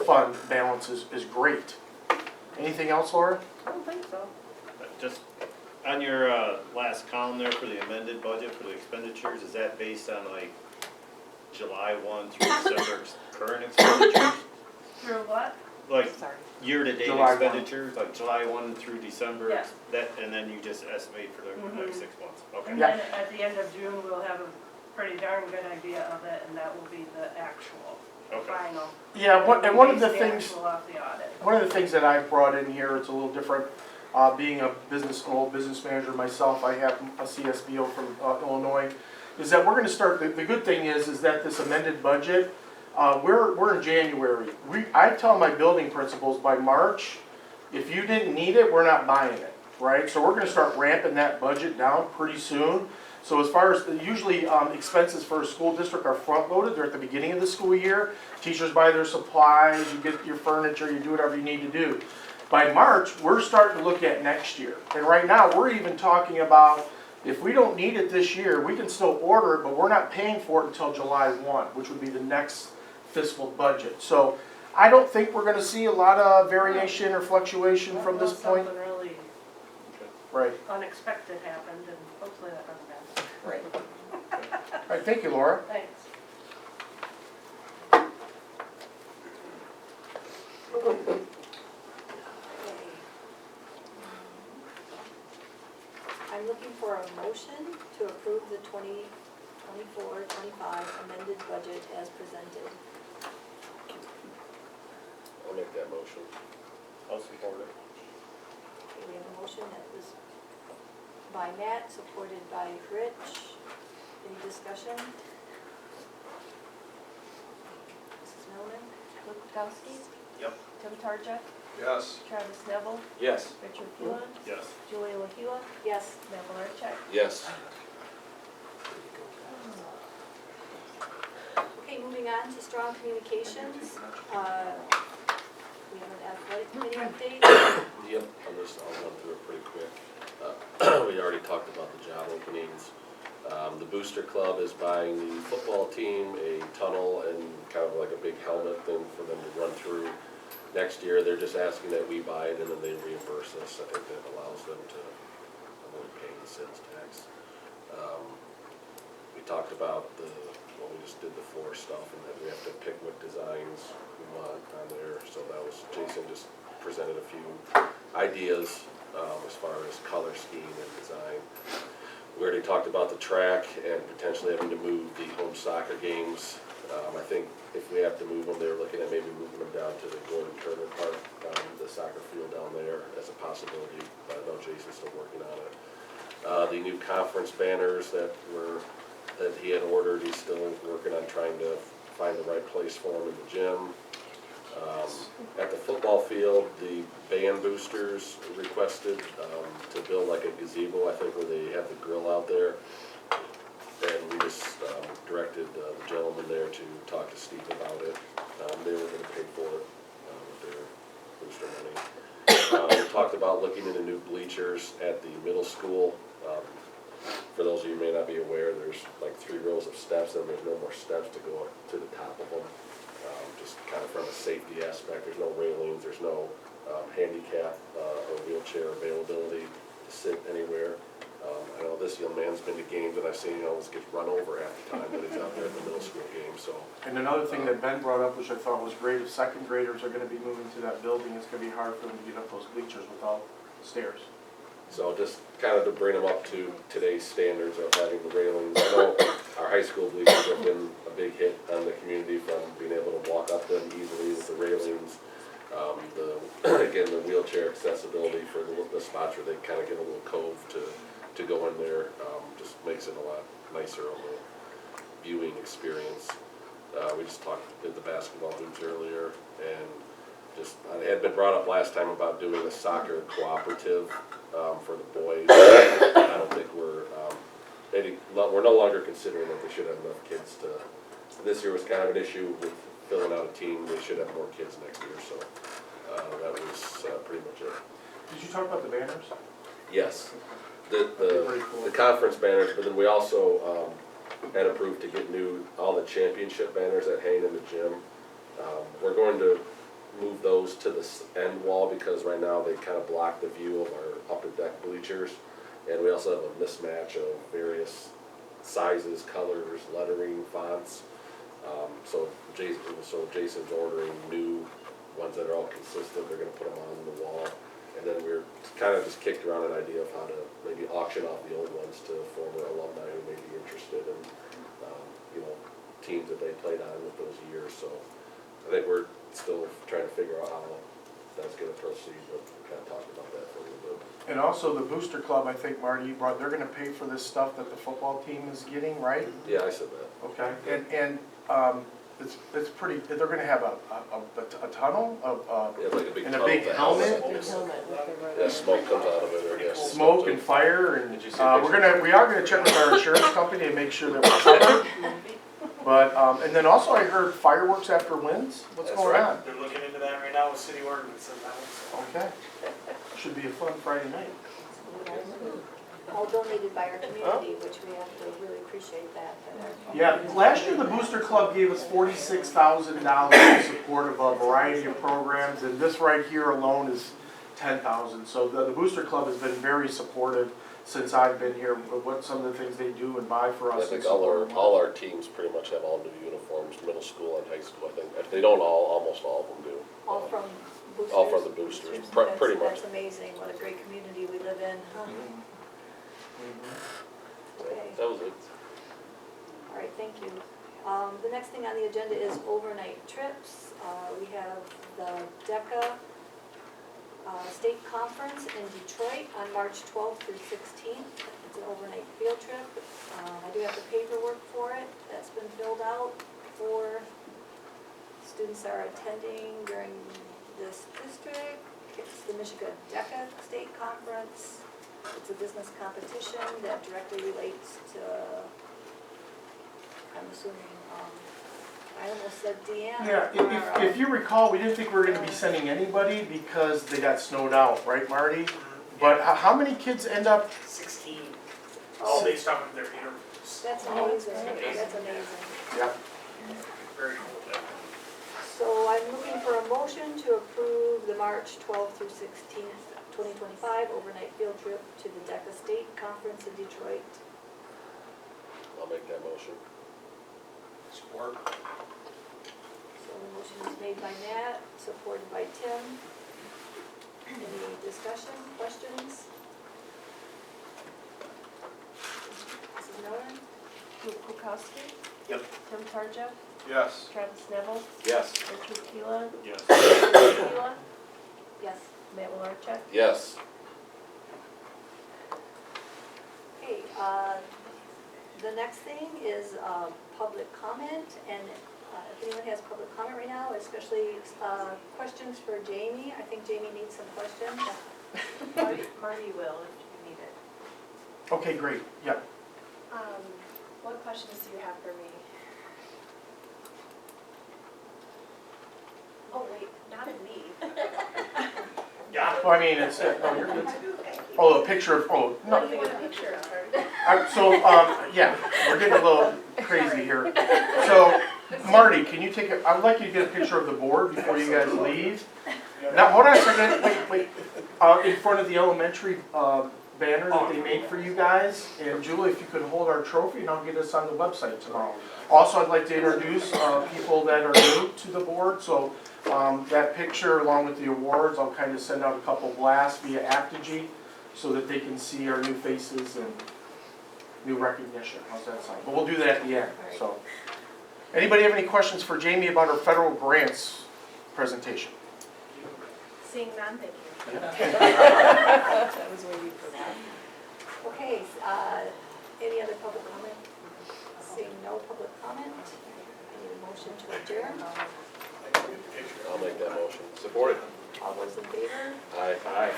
fund balance is great. Anything else, Laura? I don't think so. Just on your last column there for the amended budget for the expenditures, is that based on like July 1 through December current expenditures? Through what? Like Sorry. year-to-date July 1. expenditures, like July 1 through December? Yes. That, and then you just estimate for the next 6 months? Okay. And then at the end of June, we'll have a pretty darn good idea of it, and that will be the actual, Okay. final. Yeah, and one of the Base things, actual off the audit. one of the things that I've brought in here, it's a little different, being an old business manager myself, I have a CSBO from Illinois, is that we're gonna start, the good thing is that this amended budget, we're in January. I tell my building principals by March, if you didn't need it, we're not buying it, right? So we're gonna start ramping that budget down pretty soon. So as far as, usually expenses for a school district are front-loaded, they're at the beginning of the school year. Teachers buy their supplies, you get your furniture, you do whatever you need to do. By March, we're starting to look at next year. And right now, we're even talking about, if we don't need it this year, we can still order it, but we're not paying for it until July 1, which would be the next fiscal budget. So I don't think we're gonna see a lot of variation or fluctuation from this point. Something really Right. unexpected happened, and hopefully that doesn't happen. Right. All right, thank you, Laura. Thanks. I'm looking for a motion to approve the 2024-25 amended budget as presented. I'll make that motion. I'll support it. Okay, we have a motion that was by Matt, supported by Rich. Any discussion? Mrs. Millman? Luke Kukowski? Yep. Tim Tarja? Yes. Travis Neville? Yes. Richard Pula? Yes. Julie LaHua? Yes. Matt Malarchek? Yes. Okay, moving on to strong communications. We have an athletic committee update. Yep, I'll run through it pretty quick. We already talked about the job openings. The Booster Club is buying the football team a tunnel and kind of like a big helmet thing for them to run through. Next year, they're just asking that we buy it and then they reimburse us. I think that allows them to avoid paying the sales tax. We talked about well, we just did the floor stuff and that we have to pick what designs we want on there. So that was, Jason just presented a few ideas as far as color scheme and design. We already talked about the track and potentially having to move the home soccer games. I think if we have to move them, they're looking at maybe moving them down to the Gordon Turner Park, the soccer field down there as a possibility. I know Jason's still working on it. The new conference banners that he had ordered, he's still working on trying to find the right place for them in the gym. At the football field, the band boosters requested to build like a gazebo, I think, where they have the grill out there. And we just directed the gentleman there to talk to Steve about it. They were going to pay for it with their booster money. We talked about looking into new bleachers at the middle school for those of you who may not be aware, there's like 3 rows of steps, and there's no more steps to go up to the top of them. Just kind of from a safety aspect, there's no railings, there's no handicap or wheelchair availability to sit anywhere. I know this young man's been to games that I've seen, he almost gets run over half the time that he's out there at the middle school game, so. And another thing that Ben brought up, which I thought was great, if second graders are gonna be moving to that building, it's gonna be hard for them to get up those bleachers without stairs. So just kind of to bring them up to today's standards of having the railings. I know our high school bleachers have been a big hit on the community from being able to walk up them easily with the railings. Again, the wheelchair accessibility for the spots where they kind of get a little cove to go in there, just makes it a lot nicer of a viewing experience. We just did the basketball hoops earlier, and just, it had been brought up last time about doing a soccer cooperative for the boys. I don't think we're no longer considering that they should have enough kids to, this year was kind of an issue with filling out a team, they should have more kids next year, so that was pretty much it. Did you talk about the banners? Yes, Pretty cool. the conference banners, but then we also had approved to get all the championship banners that hang in the gym. We're going to move those to the end wall because right now they kind of block the view of our upper deck bleachers. And we also have a mismatch of various sizes, colors, lettering, fonts. So Jason's ordering new ones that are all consistent. They're gonna put them on the wall. And then we're kind of just kicked around an idea of how to maybe auction off the old ones to former alumni who may be interested in, teams that they played on with those years. So I think we're still trying to figure out how that's gonna proceed, but we kind of talked about that for a little bit. And also the Booster Club, I think, Marty, they're gonna pay for this stuff that the football team is getting, right? Yeah, I said that. Okay, and it's pretty, they're gonna have a tunnel of, Yeah, like a big and a tunnel big that helmet? has- Yeah, smoke comes out of it, or yes. Smoke and fire, and, Did you see we are gonna check with our insurance company and make sure that we're covered. But, and then also I heard fireworks after wins, what's That's going right. on? They're looking into that right now with city ordinance and that one. Okay, should be a fun Friday night. All donated by our community, which we have to really appreciate that. Yeah, last year the Booster Club gave us $46,000 in support of a variety of programs, and this right here alone is $10,000. So the Booster Club has been very supportive since I've been here, with what some of the things they do and buy for I us. think all our teams pretty much have all new uniforms, middle school and high school, I think. If they don't all, almost all of them do. All from boosters? All from the boosters, pretty much. That's amazing, what a great community we live in, huh? Okay, That was it. all right, thank you. The next thing on the agenda is overnight trips. We have the DECA State Conference in Detroit on March 12th through 16th. It's an overnight field trip. I do have the paperwork for it. That's been filled out for students that are attending during this district. It's the Michigan DECA State Conference. It's a business competition that directly relates to, I'm assuming, I almost said Deanna. Yeah, if you recall, we didn't think we were gonna be sending anybody because they got snowed out, right, Marty? But how many kids end up? 16, all based off of their interviews. That's amazing, that's amazing. Yeah. Very cool. So I'm looking for a motion to approve the March 12th through 16th, 2025 overnight field trip to the DECA State Conference in Detroit. I'll make that motion. Support. So the motion is made by Nat, supported by Tim. Any discussion, questions? Mrs. Miller? Luke Kukowski, Yep. Tim Tarja, Yes. Travis Neville, Yes. Richard Keelan, Yes. Keelan, Yes. Matt Malarchuk. Yes. Okay, the next thing is public comment, and if anyone has public comment right now, especially questions for Jamie, I think Jamie needs some questions. Marty will if you need it. Okay, great, yeah. What questions do you have for me? Oh, wait, not of me. Yeah. Well, I mean, it's, oh, you're good. Oh, a picture of, oh, What do no, you want a picture of? Yeah, we're getting a little crazy here. So, Marty, can you take I'd like you to get a picture of the board before you guys leave. Now, hold on a second, wait. In front of the elementary banner that they made for you guys. And Julie, if you could hold our trophy, and I'll get us on the website tomorrow. Also, I'd like to introduce people that are new to the board. So that picture, along with the awards, I'll kind of send out a couple blasts via Aptigee so that they can see our new faces and new recognition. How's that sound? But we'll do that at the end. So, anybody have any questions for Jamie about our federal grants presentation? Seeing none, thank you. I was waiting for that. Okay, any other public comment? Seeing no public comment, I need a motion to adjourn. I'll make that motion. Support it. All those in favor? Aye.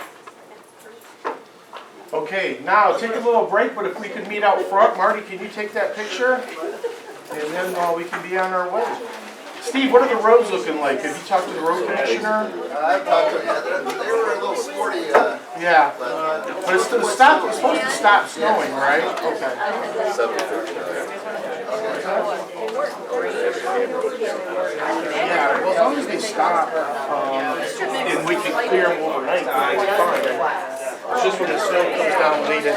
Okay, now take a little break, but if we could meet out front, Marty, can you take that picture? And then we can be on our way. Steve, what are the roads looking like? Have you talked to the road commissioner? I've talked to them, yeah, they were a little sporty, Yeah, but. but it's supposed to stop snowing, right? Okay. 7:59. Yeah, well, as long as they stop, and we can clear them overnight, it's fine. It's just when the snow comes down late at